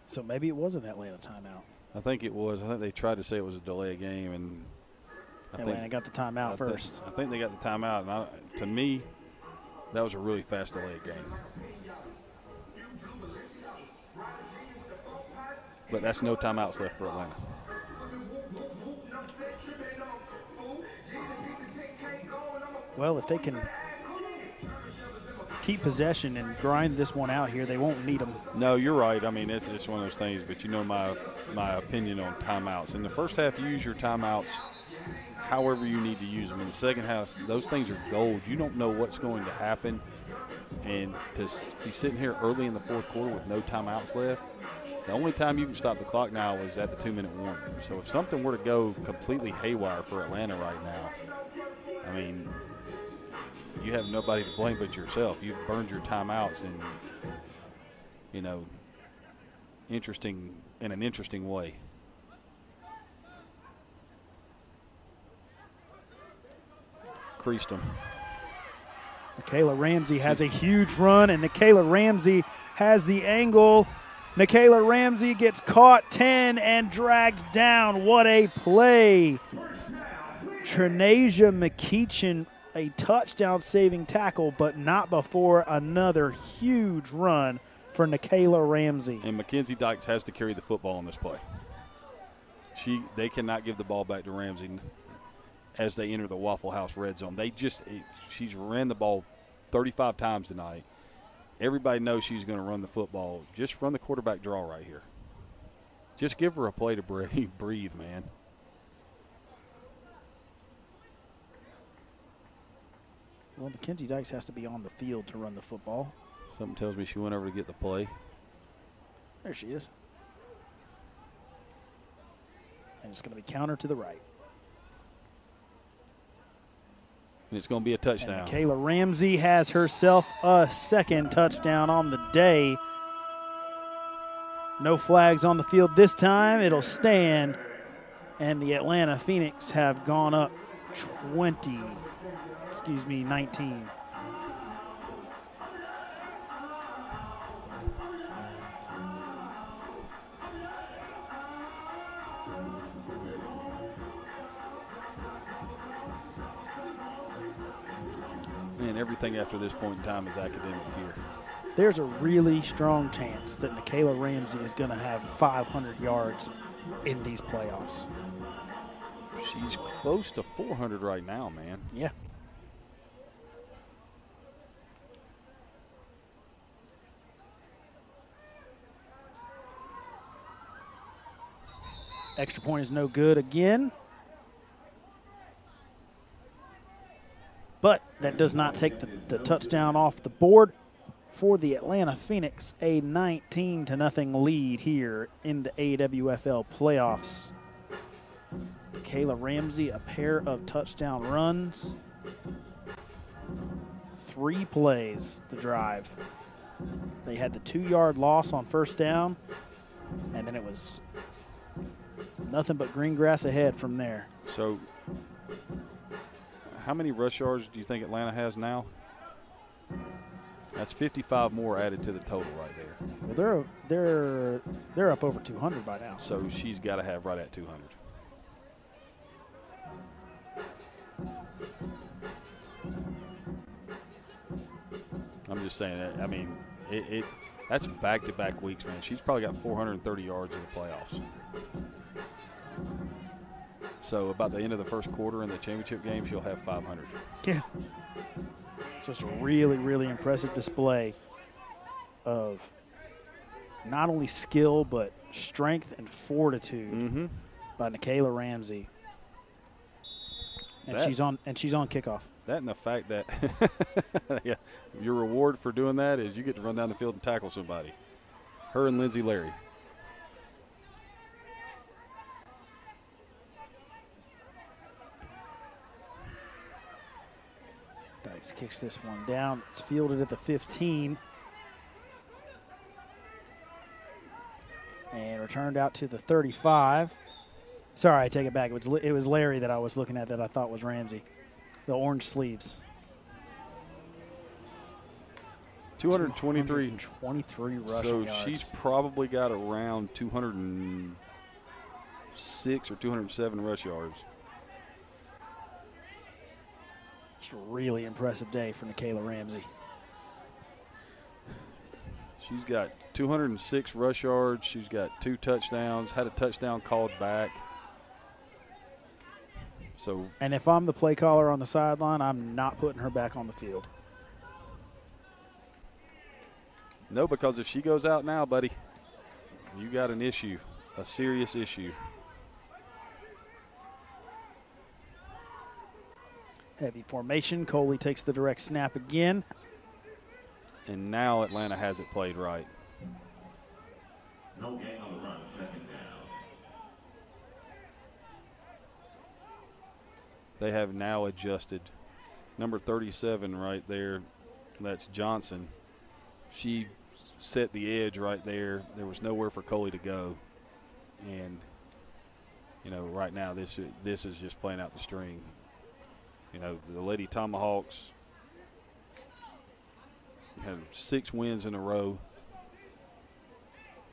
S2: So maybe it was an Atlanta timeout.
S3: I think it was. I think they tried to say it was a delay game, and
S2: Atlanta got the timeout first.
S3: I think they got the timeout. And to me, that was a really fast delayed game. But that's no timeouts left for Atlanta.
S2: Well, if they can keep possession and grind this one out here, they won't need them.
S3: No, you're right. I mean, it's one of those things, but you know my opinion on timeouts. In the first half, you use your timeouts however you need to use them. In the second half, those things are gold. You don't know what's going to happen. And to be sitting here early in the fourth quarter with no timeouts left, the only time you can stop the clock now is at the 2-minute warning. So if something were to go completely haywire for Atlanta right now, I mean, you have nobody to blame but yourself. You've burned your timeouts in, in an interesting way. Creased them.
S2: Michaela Ramsey has a huge run, and Michaela Ramsey has the angle. Michaela Ramsey gets caught 10 and dragged down. What a play. Trinasia McKeechin, a touchdown-saving tackle, but not before another huge run for Michaela Ramsey.
S3: And Mackenzie Dykes has to carry the football on this play. They cannot give the ball back to Ramsey as they enter the Waffle House red zone. She's ran the ball 35 times tonight. Everybody knows she's going to run the football. Just run the quarterback draw right here. Just give her a play to breathe, man.
S2: Well, Mackenzie Dykes has to be on the field to run the football.
S3: Something tells me she went over to get the play.
S2: There she is. And it's going to be counter to the right.
S3: And it's going to be a touchdown.
S2: And Michaela Ramsey has herself a second touchdown on the day. No flags on the field this time. It'll stand. And the Atlanta Phoenix have gone up 19.
S3: And everything after this point in time is academic here.
S2: There's a really strong chance that Michaela Ramsey is going to have 500 yards in these playoffs.
S3: She's close to 400 right now, man.
S2: Yeah. Extra point is no good again. But that does not take the touchdown off the board for the Atlanta Phoenix, a 19-0 lead here in the AWFL playoffs. Michaela Ramsey, a pair of touchdown runs. 3 plays, the drive. They had the 2-yard loss on first down, and then it was nothing but green grass ahead from there.
S3: So how many rush yards do you think Atlanta has now? That's 55 more added to the total right there.
S2: Well, they're up over 200 by now.
S3: So she's got to have right at 200. I'm just saying that. I mean, that's back-to-back weeks, man. She's probably got 430 yards in the playoffs. So about the end of the first quarter in the championship game, she'll have 500.
S2: Yeah. Just a really, really impressive display of not only skill but strength and fortitude by Michaela Ramsey. And she's on kickoff.
S3: That and the fact that yeah, your reward for doing that is you get to run down the field and tackle somebody. Her and Lindsay Larry.
S2: Dykes kicks this one down. It's fielded at the 15. And returned out to the 35. Sorry, I take it back. It was Larry that I was looking at that I thought was Ramsey. The orange sleeves.
S3: 223
S2: rushing
S3: so
S2: yards.
S3: She's probably got around 206 or 207 rush yards.
S2: It's a really impressive day for Nikayla Ramsey.
S3: She's got 206 rush yards. She's got 2 touchdowns, had a touchdown called back. So,
S2: and if I'm the play caller on the sideline, I'm not putting her back on the field.
S3: No, because if she goes out now, buddy, you got an issue, a serious issue.
S2: Heavy formation. Coley takes the direct snap again.
S3: And now Atlanta has it played right.
S4: No gain on the run, second down.
S3: They have now adjusted. Number 37 right there, that's Johnson. She set the edge right there. There was nowhere for Coley to go. And, you know, right now this is just playing out the string. You know, the Lady Tomahawks have 6 wins in a row.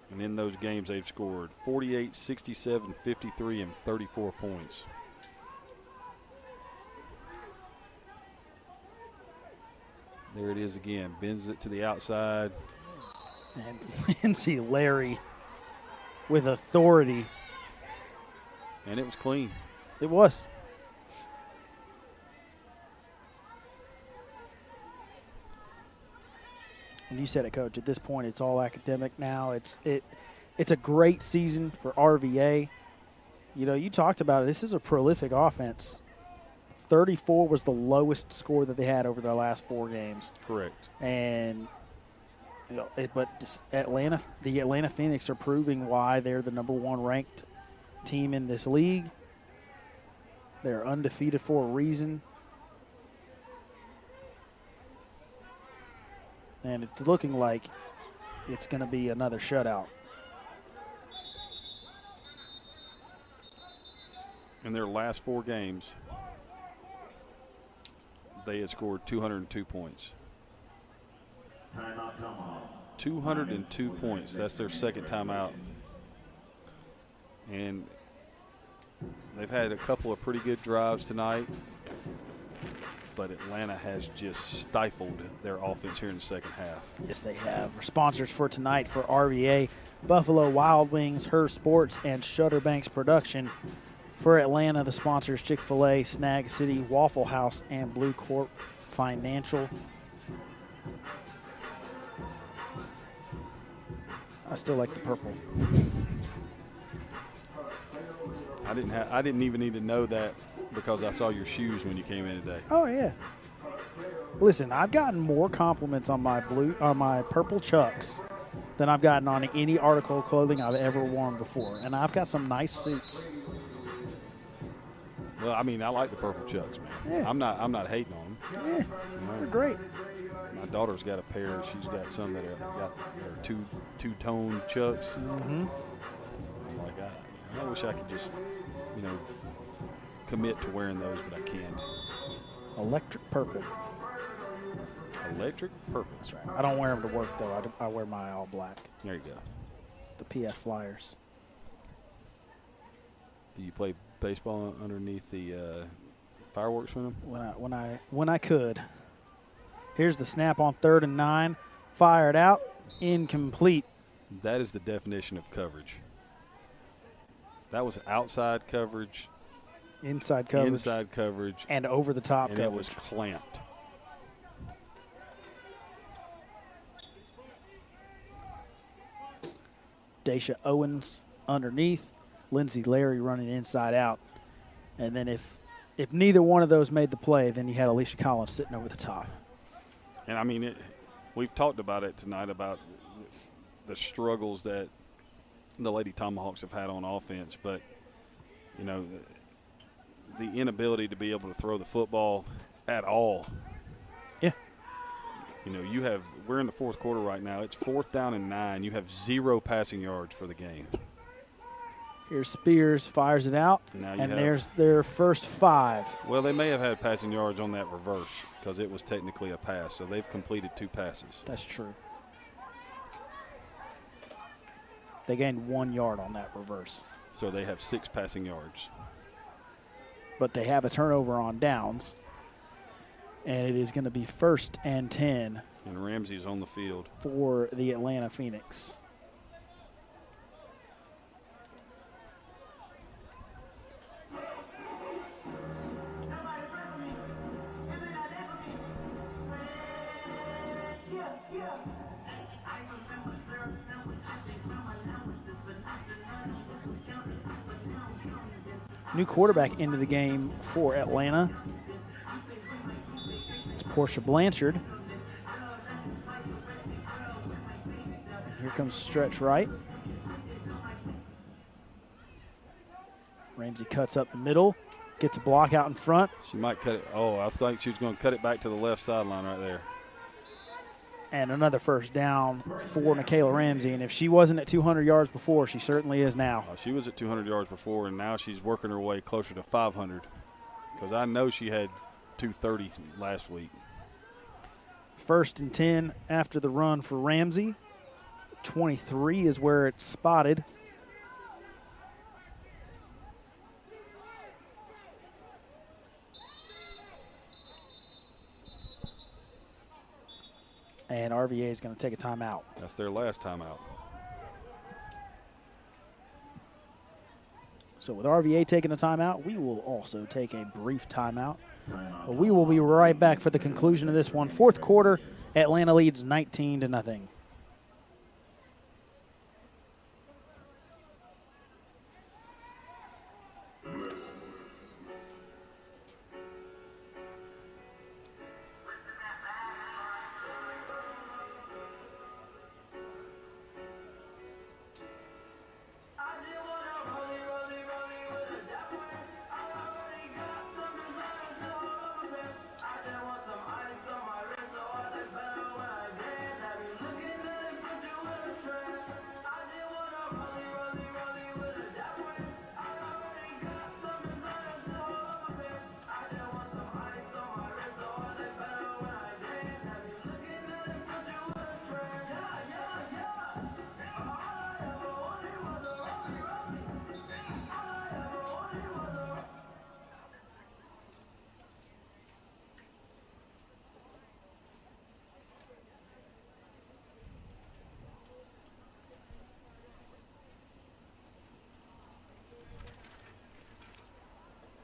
S3: And in those games, they've scored 48, 67, 53, and 34 points. There it is again. Bends it to the outside.
S2: And Lindsay Larry with authority.
S3: And it was clean.
S2: It was. And you said it, Coach. At this point, it's all academic now. It's a great season for RVA. You know, you talked about it. This is a prolific offense. 34 was the lowest score that they had over the last 4 games.
S3: Correct.
S2: And you know, the Atlanta Phoenix are proving why they're the #1 ranked team in this league. They're undefeated for a reason. And it's looking like it's going to be another shutout.
S3: In their last 4 games, they had scored 202 points. 202 points. That's their second time out. And they've had a couple of pretty good drives tonight. But Atlanta has just stifled their offense here in the second half.
S2: Yes, they have. Our sponsors for tonight for RVA, Buffalo Wild Wings, Her Sports, and Shutterbanks Production. For Atlanta, the sponsors Chick-fil-A, Snag City, Waffle House, and Blue Corp Financial. I still like the purple.
S3: I didn't even need to know that because I saw your shoes when you came in today.
S2: Oh yeah. Listen, I've gotten more compliments on my purple Chucks than I've gotten on any article of clothing I've ever worn before, and I've got some nice suits.
S3: Well, I mean, I like the purple Chucks, man.
S2: Yeah.
S3: I'm not hating on them.
S2: Yeah,
S3: You know,
S2: they're great.
S3: my daughter's got a pair. She's got some that are two-tone Chucks.
S2: Mm-hmm.
S3: I'm like, I wish I could just, you know, commit to wearing those, but I can't.
S2: Electric purple.
S3: Electric purple.
S2: That's right. I don't wear them to work, though. I wear my all black.
S3: There you go.
S2: The PF Flyers.
S3: Do you play baseball underneath the fireworks from them?
S2: When I could. Here's the snap on 3rd and 9. Fired out. Incomplete.
S3: That is the definition of coverage. That was outside coverage.
S2: Inside coverage.
S3: Inside coverage.
S2: And over the top
S3: and
S2: coverage.
S3: it was clamped.
S2: Daisha Owens underneath. Lindsay Larry running inside out. And then if neither one of those made the play, then you had Alicia Collins sitting over the top.
S3: And, I mean, we've talked about it tonight about the struggles that the Lady Tomahawks have had on offense. But, you know, the inability to be able to throw the football at all.
S2: Yeah.
S3: You know, we're in the 4th quarter right now. It's 4th down and 9. You have 0 passing yards for the game.
S2: Here's Spears, fires it out, and there's their first 5.
S3: Well, they may have had passing yards on that reverse because it was technically a pass, so they've completed 2 passes.
S2: That's true. They gained 1 yard on that reverse.
S3: So they have 6 passing yards.
S2: But they have a turnover on downs. And it is going to be 1st and 10.
S3: And Ramsey's on the field
S2: for the Atlanta Phoenix. New quarterback into the game for Atlanta. It's Portia Blanchard. Here comes stretch right. Ramsey cuts up the middle, gets a block out in front.
S3: She might cut it. Oh, I think she was going to cut it back to the left sideline right there.
S2: And another first down for Michaela Ramsey. And if she wasn't at 200 yards before, she certainly is now.
S3: She was at 200 yards before, and now she's working her way closer to 500. Because I know she had 230 last week.
S2: 1st and 10 after the run for Ramsey. 23 is where it's spotted. And RVA is going to take a timeout.
S3: That's their last timeout.
S2: So with RVA taking a timeout, we will also take a brief timeout. But we will be right back for the conclusion of this one. 4th quarter, Atlanta leads 19-0.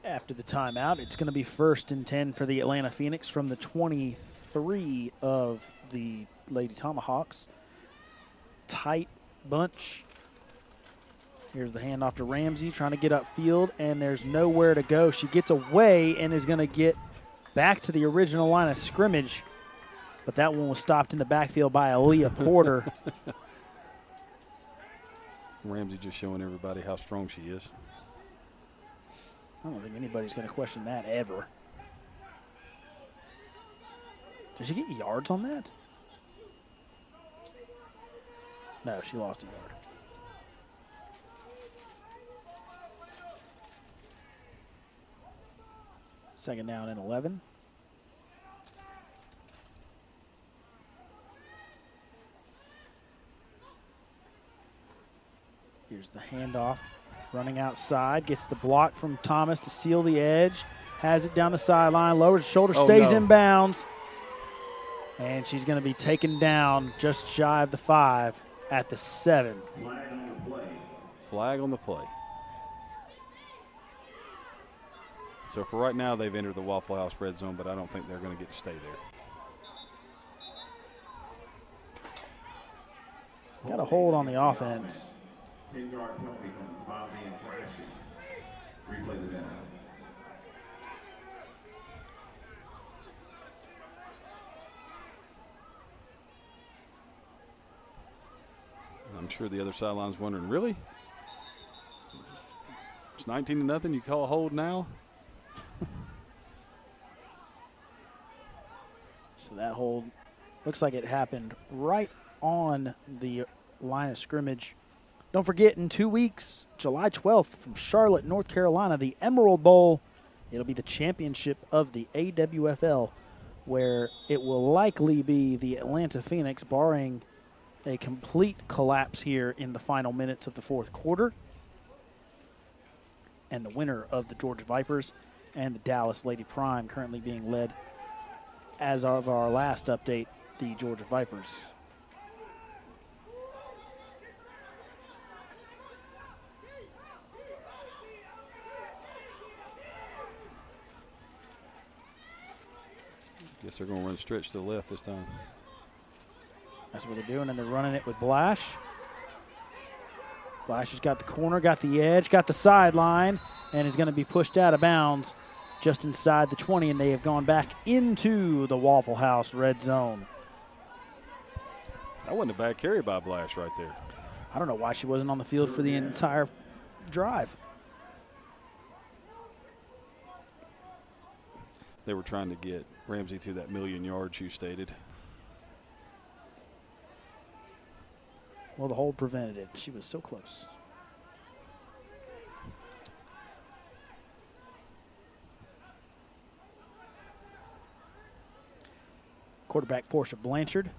S2: After the timeout, it's going to be 1st and 10 for the Atlanta Phoenix from the 23 of the Lady Tomahawks. Tight bunch. Here's the handoff to Ramsey, trying to get upfield, and there's nowhere to go. She gets away and is going to get back to the original line of scrimmage, but that one was stopped in the backfield by Aaliyah Porter.
S3: Ramsey just showing everybody how strong she is.
S2: I don't think anybody's going to question that ever. Did she get yards on that? No, she lost a yard. Second down and 11. Here's the handoff. Running outside, gets the block from Thomas to seal the edge. Has it down the sideline, lowers the shoulder, stays in bounds. And she's going to be taken down just shy of the 5 at the 7.
S3: Flag on the play. So for right now, they've entered the Waffle House red zone, but I don't think they're going to get to stay there.
S2: Got a hold on the offense.
S4: 10-yard penalty comes foul being flashy. Replay the down.
S3: I'm sure the other sideline's wondering, really? It's 19-0. You call a hold now?
S2: So that hold looks like it happened right on the line of scrimmage. Don't forget, in 2 weeks, July 12th from Charlotte, North Carolina, the Emerald Bowl. It'll be the championship of the AWFL, where it will likely be the Atlanta Phoenix, barring a complete collapse here in the final minutes of the 4th quarter. And the winner of the Georgia Vipers and the Dallas Lady Prime, currently being led as of our last update, the Georgia Vipers.
S3: Guess they're going to run stretch to the left this time.
S2: That's what they're doing, and they're running it with Blash. Blash has got the corner, got the edge, got the sideline, and is going to be pushed out of bounds just inside the 20, and they have gone back into the Waffle House red zone.
S3: That wasn't a bad carry by Blash right there.
S2: I don't know why she wasn't on the field for the entire drive.
S3: They were trying to get Ramsey to that 1,000,000 yards you stated.
S2: Well, the hold prevented it. She was so close. Quarterback Portia Blanchard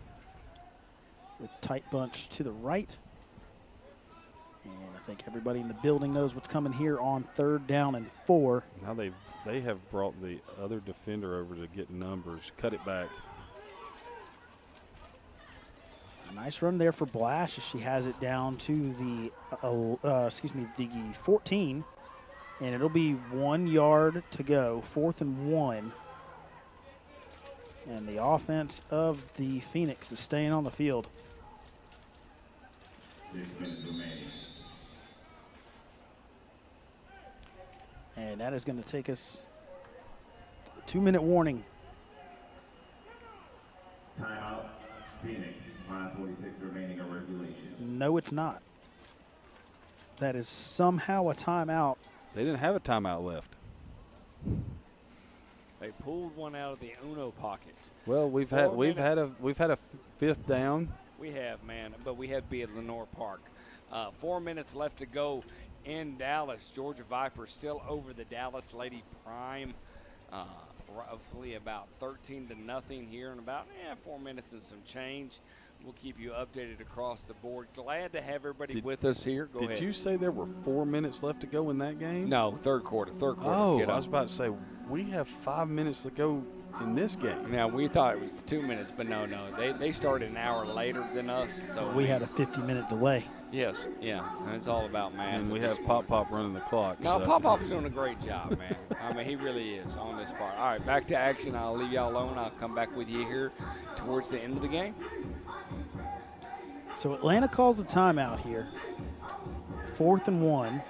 S2: with tight bunch to the right. And I think everybody in the building knows what's coming here on 3rd down and 4.
S3: Now they have brought the other defender over to get numbers. Cut it back.
S2: A nice run there for Blash as she has it down to the, the 14. And it'll be 1 yard to go, 4th and 1. And the offense of the Phoenix is staying on the field.
S4: 6 minutes remaining.
S2: And that is going to take us to the 2-minute warning.
S4: Timeout. Phoenix. 5:46 remaining in regulation.
S2: No, it's not. That is somehow a timeout.
S3: They didn't have a timeout left.
S1: They pulled one out of the Uno pocket.
S3: Well, we've had a 5th down.
S1: We have, man, but we have to be at Lenore Park. 4 minutes left to go in Dallas. Georgia Vipers still over the Dallas Lady Prime. Roughly about 13-0 here in about 4 minutes and some change. We'll keep you updated across the board. Glad to have everybody with us here. Go ahead.
S3: Did you say there were 4 minutes left to go in that game?
S1: No, third quarter.
S3: Oh,
S1: kiddo.
S3: I was about to say, we have 5 minutes to go in this game.
S1: Now, we thought it was 2 minutes, but no. They started an hour later than us. So
S2: We had a 50-minute delay.
S1: Yes, yeah. And it's all about math.
S3: And we have Pop running the clock.
S1: No,
S3: so.
S1: Pop-Pop's doing a great job, man. I mean, he really is on this part. All right, back to action. I'll leave y'all alone. I'll come back with you here towards the end of the game.
S2: So Atlanta calls the timeout here. 4th and 1.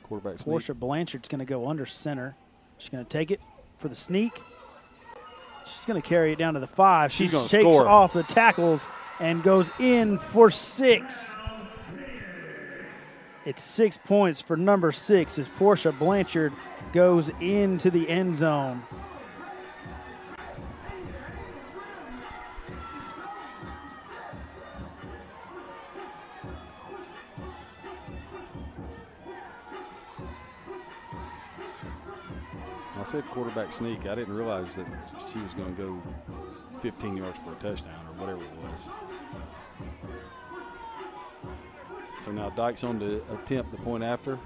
S3: Quarterback sneak.
S2: Portia Blanchard's going to go under center. She's going to take it for the sneak. She's going to carry it down to the 5. She
S3: She's
S2: shakes
S3: gonna score.
S2: off the tackles and goes in for 6. It's 6 points for number 6 as Portia Blanchard goes into the end zone.
S3: I said quarterback sneak. I didn't realize that she was going to go 15 yards for a touchdown or whatever it was. So now Dyke's on to attempt the point after.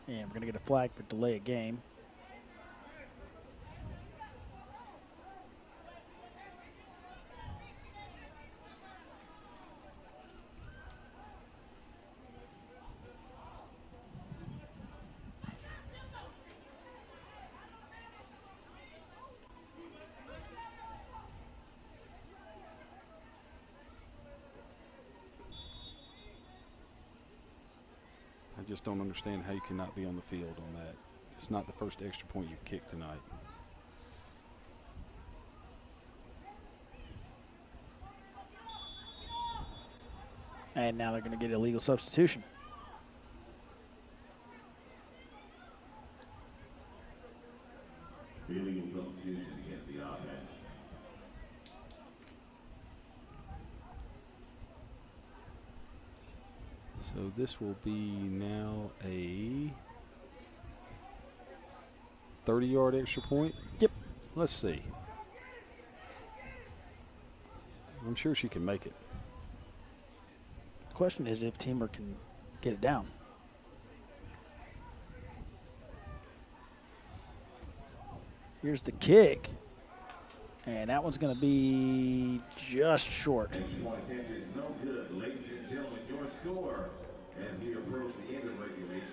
S2: And we're going to get a flag for delay of game.
S3: I just don't understand how you cannot be on the field on that. It's not the first extra point you've kicked tonight.
S2: And now they're going to get illegal substitution.
S4: Illegal substitution against the offense.
S3: So this will be now a 30-yard extra point?
S2: Yep.
S3: Let's see. I'm sure she can make it.
S2: The question is if Teamer can get it down. Here's the kick. And that one's going to be just short.
S4: Extra point attention is no good. Ladies and gentlemen, your score as we approach the end of regulation.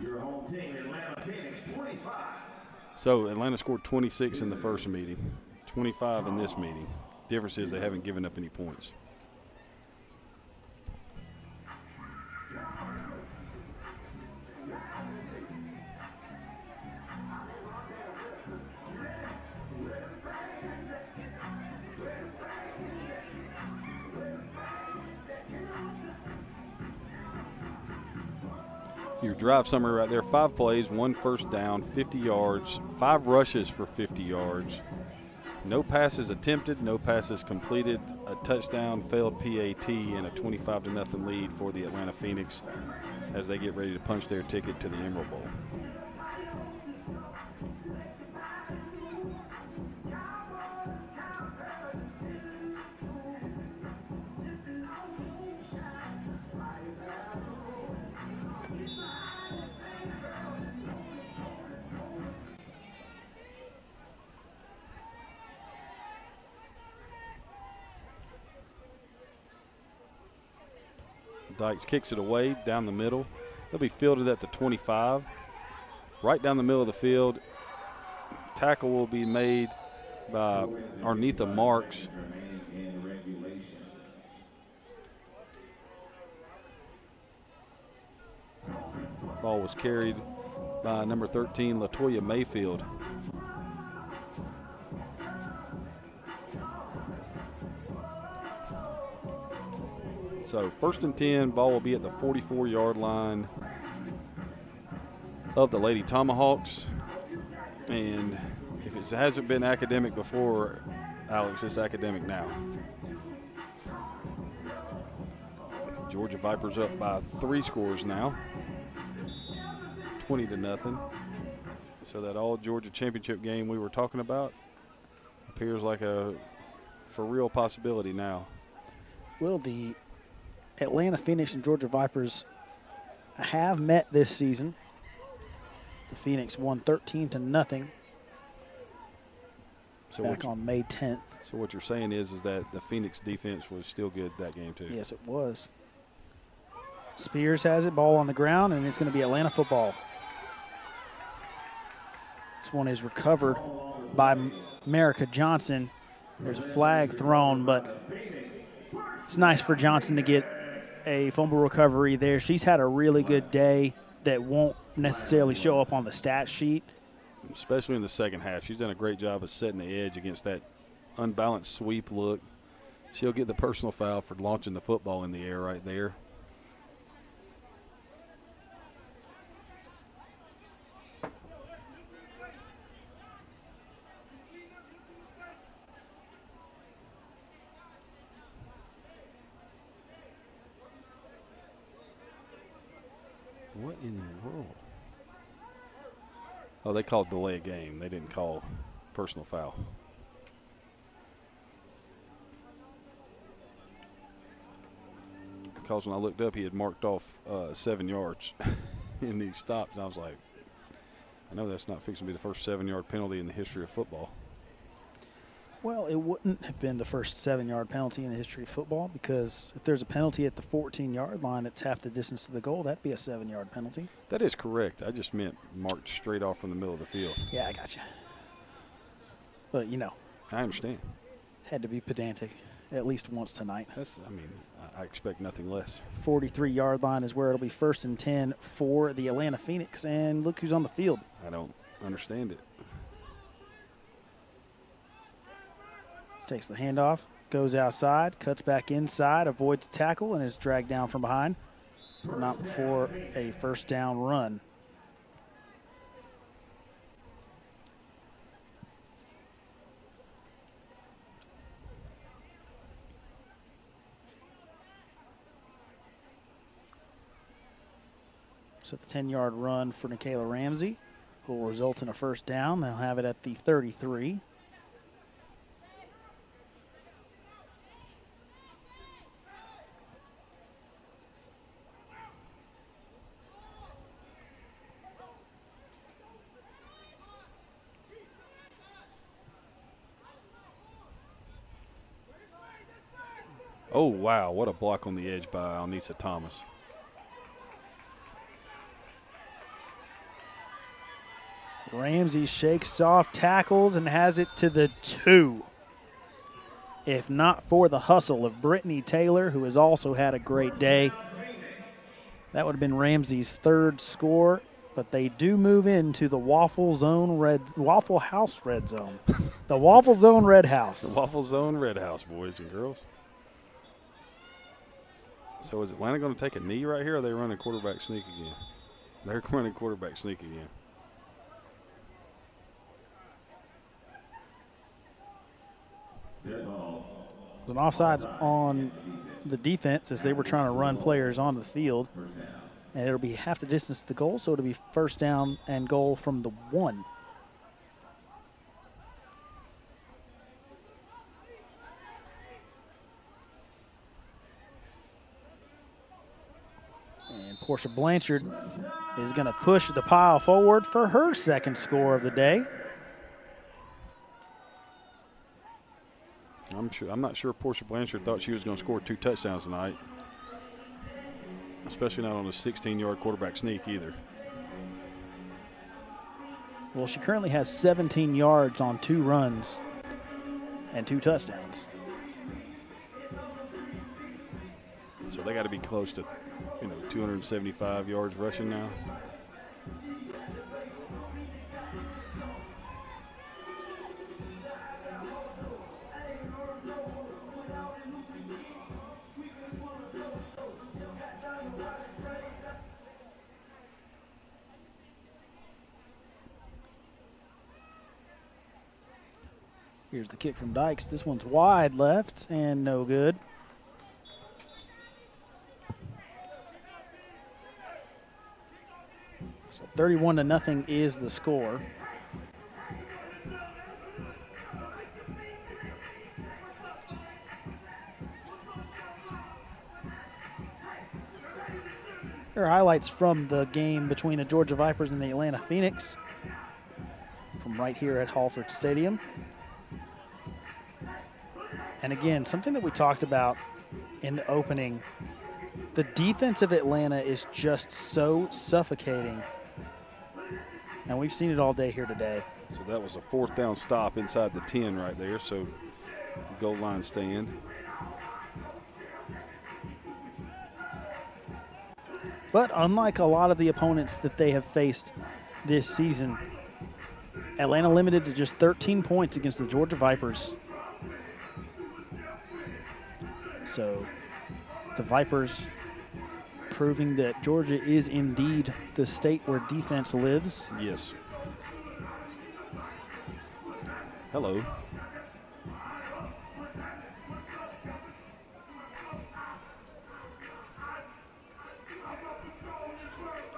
S4: Your home team, Atlanta Phoenix, 25.
S3: So Atlanta scored 26 in the first meeting, 25 in this meeting. Difference is they haven't given up any points. Your drive summary right there, 5 plays, 1 first down, 50 yards, 5 rushes for 50 yards. No passes attempted, no passes completed, a touchdown, failed PAT, and a 25-0 lead for the Atlanta Phoenix as they get ready to punch their ticket to the Emerald Bowl. Dykes kicks it away down the middle. They'll be fielded at the 25. Right down the middle of the field. Tackle will be made by Arnitha Marks. Ball was carried by number 13, Latoya Mayfield. So 1st and 10, ball will be at the 44-yard line of the Lady Tomahawks. And if it hasn't been academic before, Alex, it's academic now. Georgia Vipers up by 3 scores now, 20-0. So that all-Georgia championship game we were talking about appears like a for real possibility now.
S2: Well, the Atlanta Phoenix and Georgia Vipers have met this season. The Phoenix won 13-0 back on May 10th.
S3: So what you're saying is that the Phoenix defense was still good that game too?
S2: Yes, it was. Spears has it, ball on the ground, and it's going to be Atlanta football. This one is recovered by Merica Johnson. There's a flag thrown, but it's nice for Johnson to get a fumble recovery there. She's had a really good day that won't necessarily show up on the stat sheet.
S3: Especially in the second half. She's done a great job of setting the edge against that unbalanced sweep look. She'll get the personal foul for launching the football in the air right there. What in the world? Oh, they called delay a game. They didn't call personal foul. Because when I looked up, he had marked off 7 yards in these stops. And I was like, I know that's not fixing to be the first 7-yard penalty in the history of football.
S2: Well, it wouldn't have been the first 7-yard penalty in the history of football, because if there's a penalty at the 14-yard line that's half the distance to the goal, that'd be a 7-yard penalty.
S3: That is correct. I just meant marked straight off from the middle of the field.
S2: Yeah, I got you. But, you know.
S3: I understand.
S2: Had to be pedantic at least once tonight.
S3: I expect nothing less.
S2: 43-yard line is where it'll be 1st and 10 for the Atlanta Phoenix, and look who's on the field.
S3: I don't understand it.
S2: Takes the handoff, goes outside, cuts back inside, avoids the tackle, and is dragged down from behind, but not before a first down run. So the 10-yard run for Nicaila Ramsey will result in a first down. They'll have it at the 33.
S3: Oh, wow, what a block on the edge by Alnisa Thomas.
S2: Ramsey shakes off tackles and has it to the 2. If not for the hustle of Brittany Taylor, who has also had a great day, that would have been Ramsey's 3rd score. But they do move into the Waffle House Red Zone. The Waffle Zone Red House.
S3: The Waffle Zone Red House, boys and girls. So is Atlanta going to take a knee right here, or are they running quarterback sneak again? They're running quarterback sneak again.
S2: There's an offsides on the defense as they were trying to run players onto the field. And it'll be half the distance to the goal, so it'll be first down and goal from the 1. And Portia Blanchard is going to push the pile forward for her 2nd score of the day.
S3: I'm not sure Portia Blanchard thought she was going to score 2 touchdowns tonight, especially not on a 16-yard quarterback sneak either.
S2: Well, she currently has 17 yards on 2 runs and 2 touchdowns.
S3: So they got to be close to, 275 yards rushing now.
S2: Here's the kick from Dykes. This one's wide left and no good. So 31-0 is the score. Here are highlights from the game between the Georgia Vipers and the Atlanta Phoenix from right here at Halford Stadium. And again, something that we talked about in the opening, the defense of Atlanta is just so suffocating. And we've seen it all day here today.
S3: So that was a 4th down stop inside the 10 right there, so goal line stand.
S2: But unlike a lot of the opponents that they have faced this season, Atlanta limited to just 13 points against the Georgia Vipers. So the Vipers proving that Georgia is indeed the state where defense lives.
S3: Yes. Hello.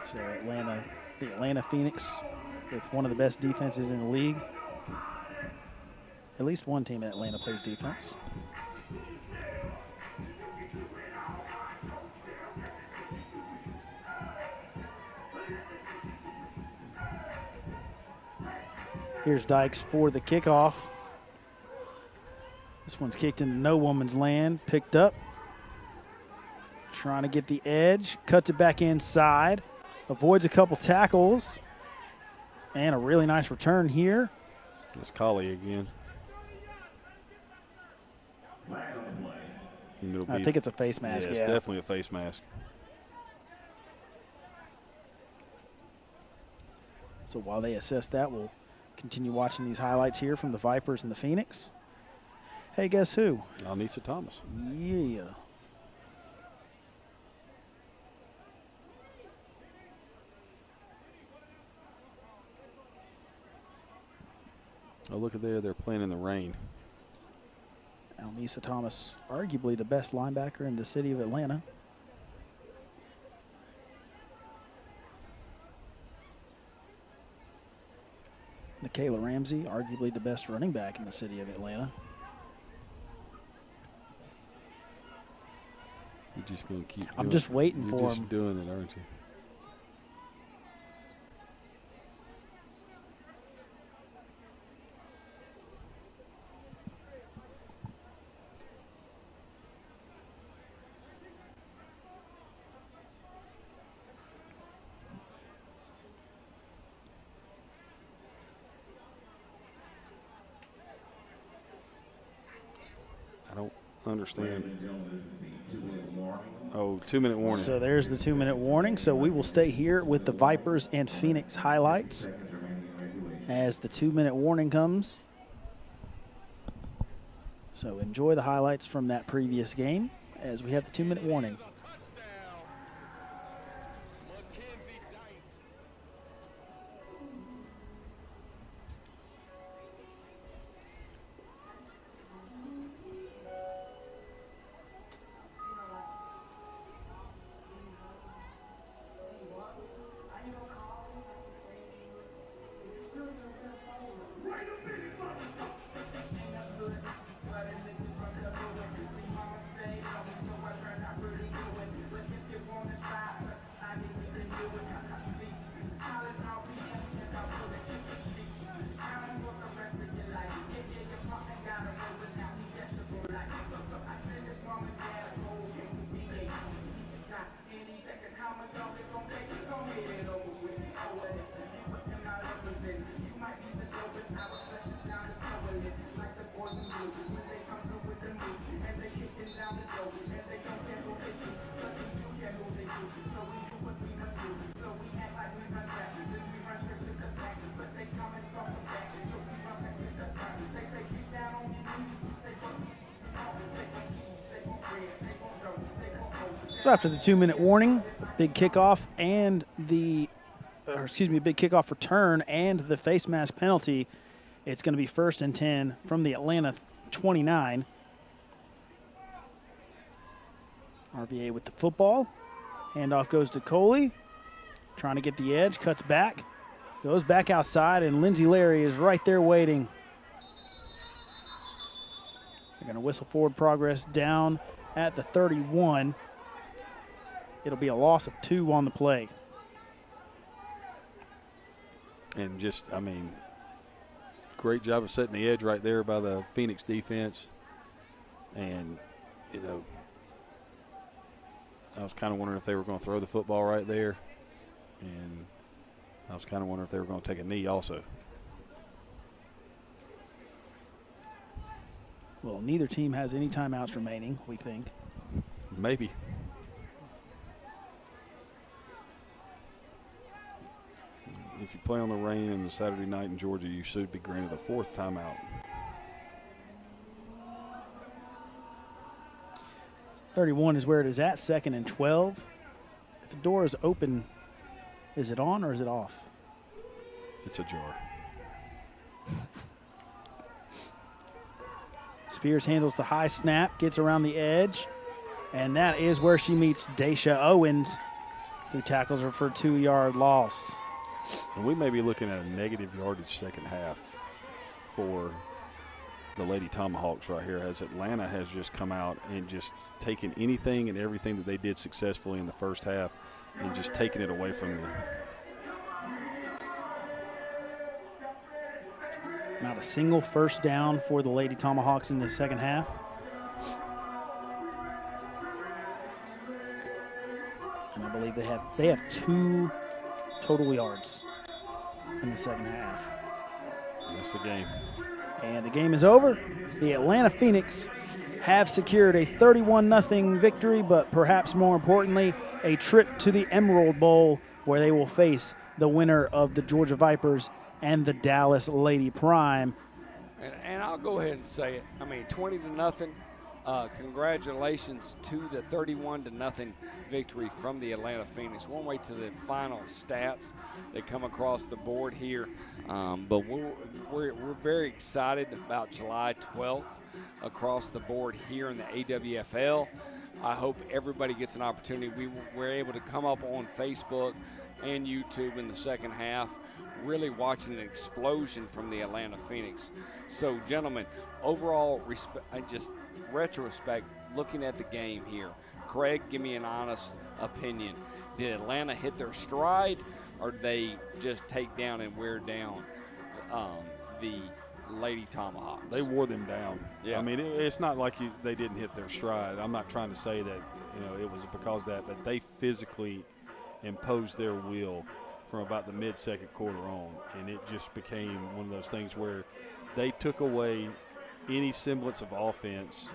S2: So the Atlanta Phoenix with one of the best defenses in the league. At least one team in Atlanta plays defense. Here's Dykes for the kickoff. This one's kicked into no woman's land, picked up. Trying to get the edge, cuts it back inside, avoids a couple tackles, and a really nice return here.
S3: That's Collie again.
S2: I think it's a face mask.
S3: Yeah, it's definitely a face mask.
S2: So while they assess that, we'll continue watching these highlights here from the Vipers and the Phoenix. Hey, guess who?
S3: Alnisa Thomas.
S2: Yeah.
S3: Oh, look at there. They're playing in the rain.
S2: Alnisa Thomas, arguably the best linebacker in the city of Atlanta. Nikayla Ramsey, arguably the best running back in the city of Atlanta.
S3: You're just going to keep
S2: I'm just waiting for him.
S3: You're just doing it, aren't you? I don't understand. Oh, 2-minute warning.
S2: So there's the 2-minute warning. So we will stay here with the Vipers and Phoenix highlights as the 2-minute warning comes. So enjoy the highlights from that previous game as we have the 2-minute warning. So after the 2-minute warning, big kickoff and big kickoff return and the face mask penalty, it's going to be 1st and 10 from the Atlanta 29. RVA with the football. Handoff goes to Coley, trying to get the edge, cuts back, goes back outside, and Lindsey Larry is right there waiting. They're going to whistle forward progress down at the 31. It'll be a loss of 2 on the play.
S3: And just, I mean, great job of setting the edge right there by the Phoenix defense. And, you know, I was kind of wondering if they were going to throw the football right there. And I was kind of wondering if they were going to take a knee also.
S2: Well, neither team has any timeouts remaining, we think.
S3: Maybe. If you play on the rain and the Saturday night in Georgia, you should be granted a 4th timeout.
S2: 31 is where it is at, 2nd and 12. If the door is open, is it on or is it off?
S3: It's ajar.
S2: Spears handles the high snap, gets around the edge, and that is where she meets Daisha Owens, who tackles her for a 2-yard loss.
S3: And we may be looking at a negative yardage second half for the Lady Tomahawks right here, as Atlanta has just come out and just taken anything and everything that they did successfully in the first half and just taken it away from them.
S2: Not a single first down for the Lady Tomahawks in the second half. And I believe they have 2 total yards in the second half.
S3: That's the game.
S2: And the game is over. The Atlanta Phoenix have secured a 31-0 victory, but perhaps more importantly, a trip to the Emerald Bowl where they will face the winner of the Georgia Vipers and the Dallas Lady Prime.
S1: And I'll go ahead and say it. I mean, 20-0. Congratulations to the 31-0 victory from the Atlanta Phoenix. We'll wait to the final stats that come across the board here, but we're very excited about July 12th across the board here in the AWFL. I hope everybody gets an opportunity. We're able to come up on Facebook and YouTube in the second half really watching an explosion from the Atlanta Phoenix. So, gentlemen, overall, just retrospect, looking at the game here, Craig, give me an honest opinion. Did Atlanta hit their stride, or did they just take down and wear down the Lady Tomahawks?
S3: They wore them down.
S1: Yeah.
S3: I mean, it's not like they didn't hit their stride. I'm not trying to say that, it was because of that, but they physically imposed their will from about the mid-second quarter on, and it just became one of those things where they took away any semblance of offense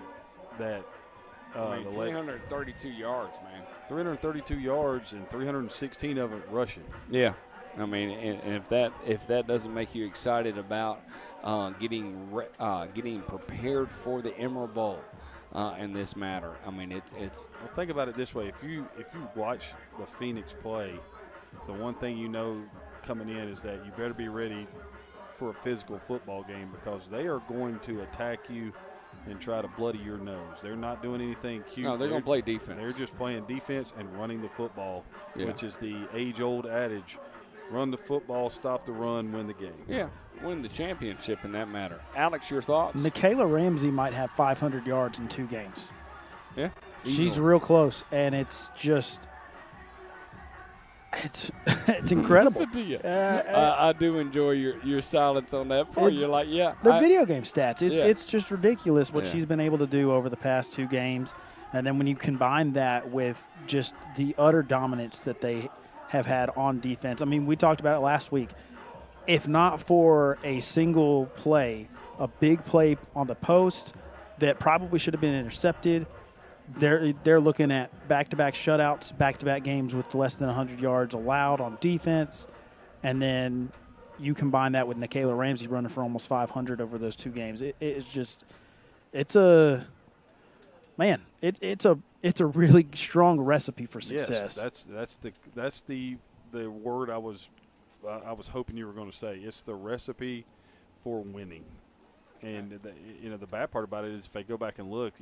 S3: that
S1: 332 yards, man.
S3: 332 yards and 316 of it rushing.
S1: Yeah. I mean, and if that doesn't make you excited about getting prepared for the Emerald Bowl in this matter, I mean, it's.
S3: Well, think about it this way: if you watch the Phoenix play, the one thing coming in is that you better be ready for a physical football game, because they are going to attack you and try to bloody your nose. They're not doing anything cute.
S1: No, they're going to play defense.
S3: They're just playing defense and running the football,
S1: yeah.
S3: which is the age-old adage: run the football, stop the run, win the game.
S1: Yeah, win the championship in that matter. Alex, your thoughts?
S2: Michaela Ramsey might have 500 yards in 2 games.
S1: Yeah.
S2: She's real close, and it's just it's incredible.
S1: Listen to you. I do enjoy your silence on that part. You're like, yeah.
S2: The video game stats,
S1: yeah.
S2: it's just ridiculous what
S1: yeah.
S2: she's been able to do over the past 2 games. And then when you combine that with just the utter dominance that they have had on defense. I mean, we talked about it last week. If not for a single play, a big play on the post that probably should have been intercepted, they're looking at back-to-back shutouts, back-to-back games with less than 100 yards allowed on defense. And then you combine that with Michaela Ramsey running for almost 500 over those 2 games. It's a really strong recipe for success.
S3: Yes, that's the word I was hoping you were going to say. It's the recipe for winning. And the bad part about it is, if they go back and look,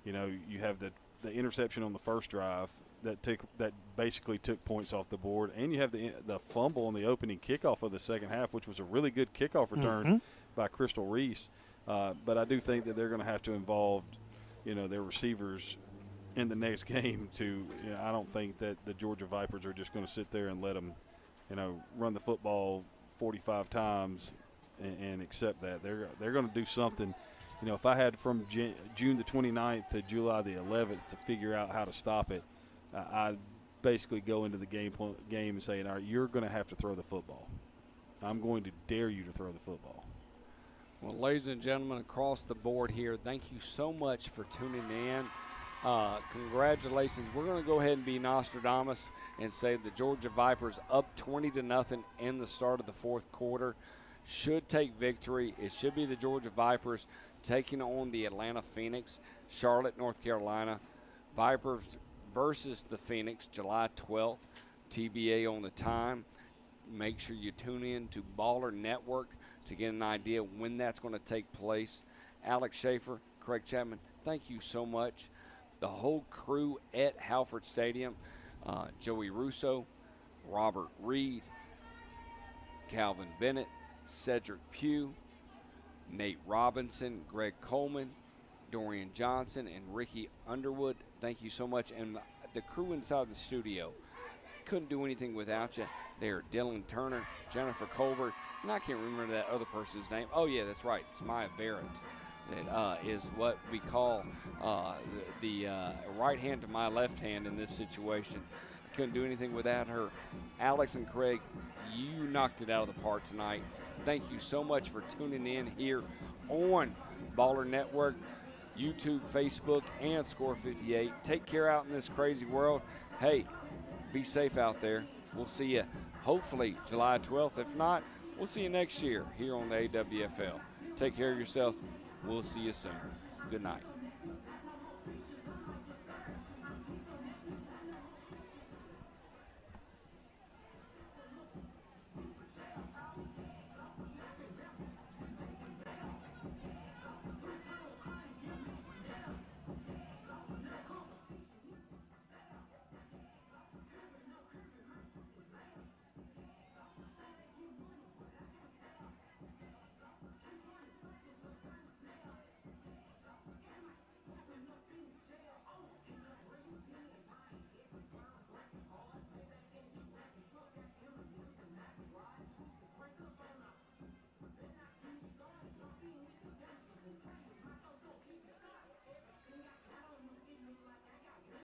S3: you have the interception on the first drive that basically took points off the board, and you have the fumble on the opening kickoff of the second half, which was a really good kickoff return by Crystal Reese. But I do think that they're going to have to involve their receivers in the next game I don't think that the Georgia Vipers are just going to sit there and let them, run the football 45 times and accept that. They're going to do something. If I had from June the 29th to July the 11th to figure out how to stop it, I'd basically go into the game and say, all right, you're going to have to throw the football. I'm going to dare you to throw the football.
S1: Well, ladies and gentlemen, across the board here, thank you so much for tuning in. Congratulations. We're going to go ahead and be Nostradamus and say the Georgia Vipers up 20-0 in the start of the 4th quarter. Should take victory. It should be the Georgia Vipers taking on the Atlanta Phoenix, Charlotte, North Carolina. Vipers versus the Phoenix, July 12th. TBA on the time. Make sure you tune in to Baller Network to get an idea when that's going to take place. Alex Schaefer, Craig Chapman, thank you so much. The whole crew at Halford Stadium, Joey Russo, Robert Reed, Calvin Bennett, Cedric Pugh, Nate Robinson, Greg Coleman, Dorian Johnson, and Ricky Underwood. Thank you so much. And the crew inside the studio, couldn't do anything without you. They're Dylan Turner, Jennifer Colbert, and I can't remember that other person's name. Oh, yeah, that's right. It's Maya Barrett. That is what we call the right hand to my left hand in this situation. I couldn't do anything without her. Alex and Craig, you knocked it out of the park tonight. Thank you so much for tuning in here on Baller Network, YouTube, Facebook, and Score 58. Take care out in this crazy world. Hey, be safe out there. We'll see you hopefully July 12th. If not, we'll see you next year here on the AWFL. Take care of yourselves. We'll see you soon. Good night.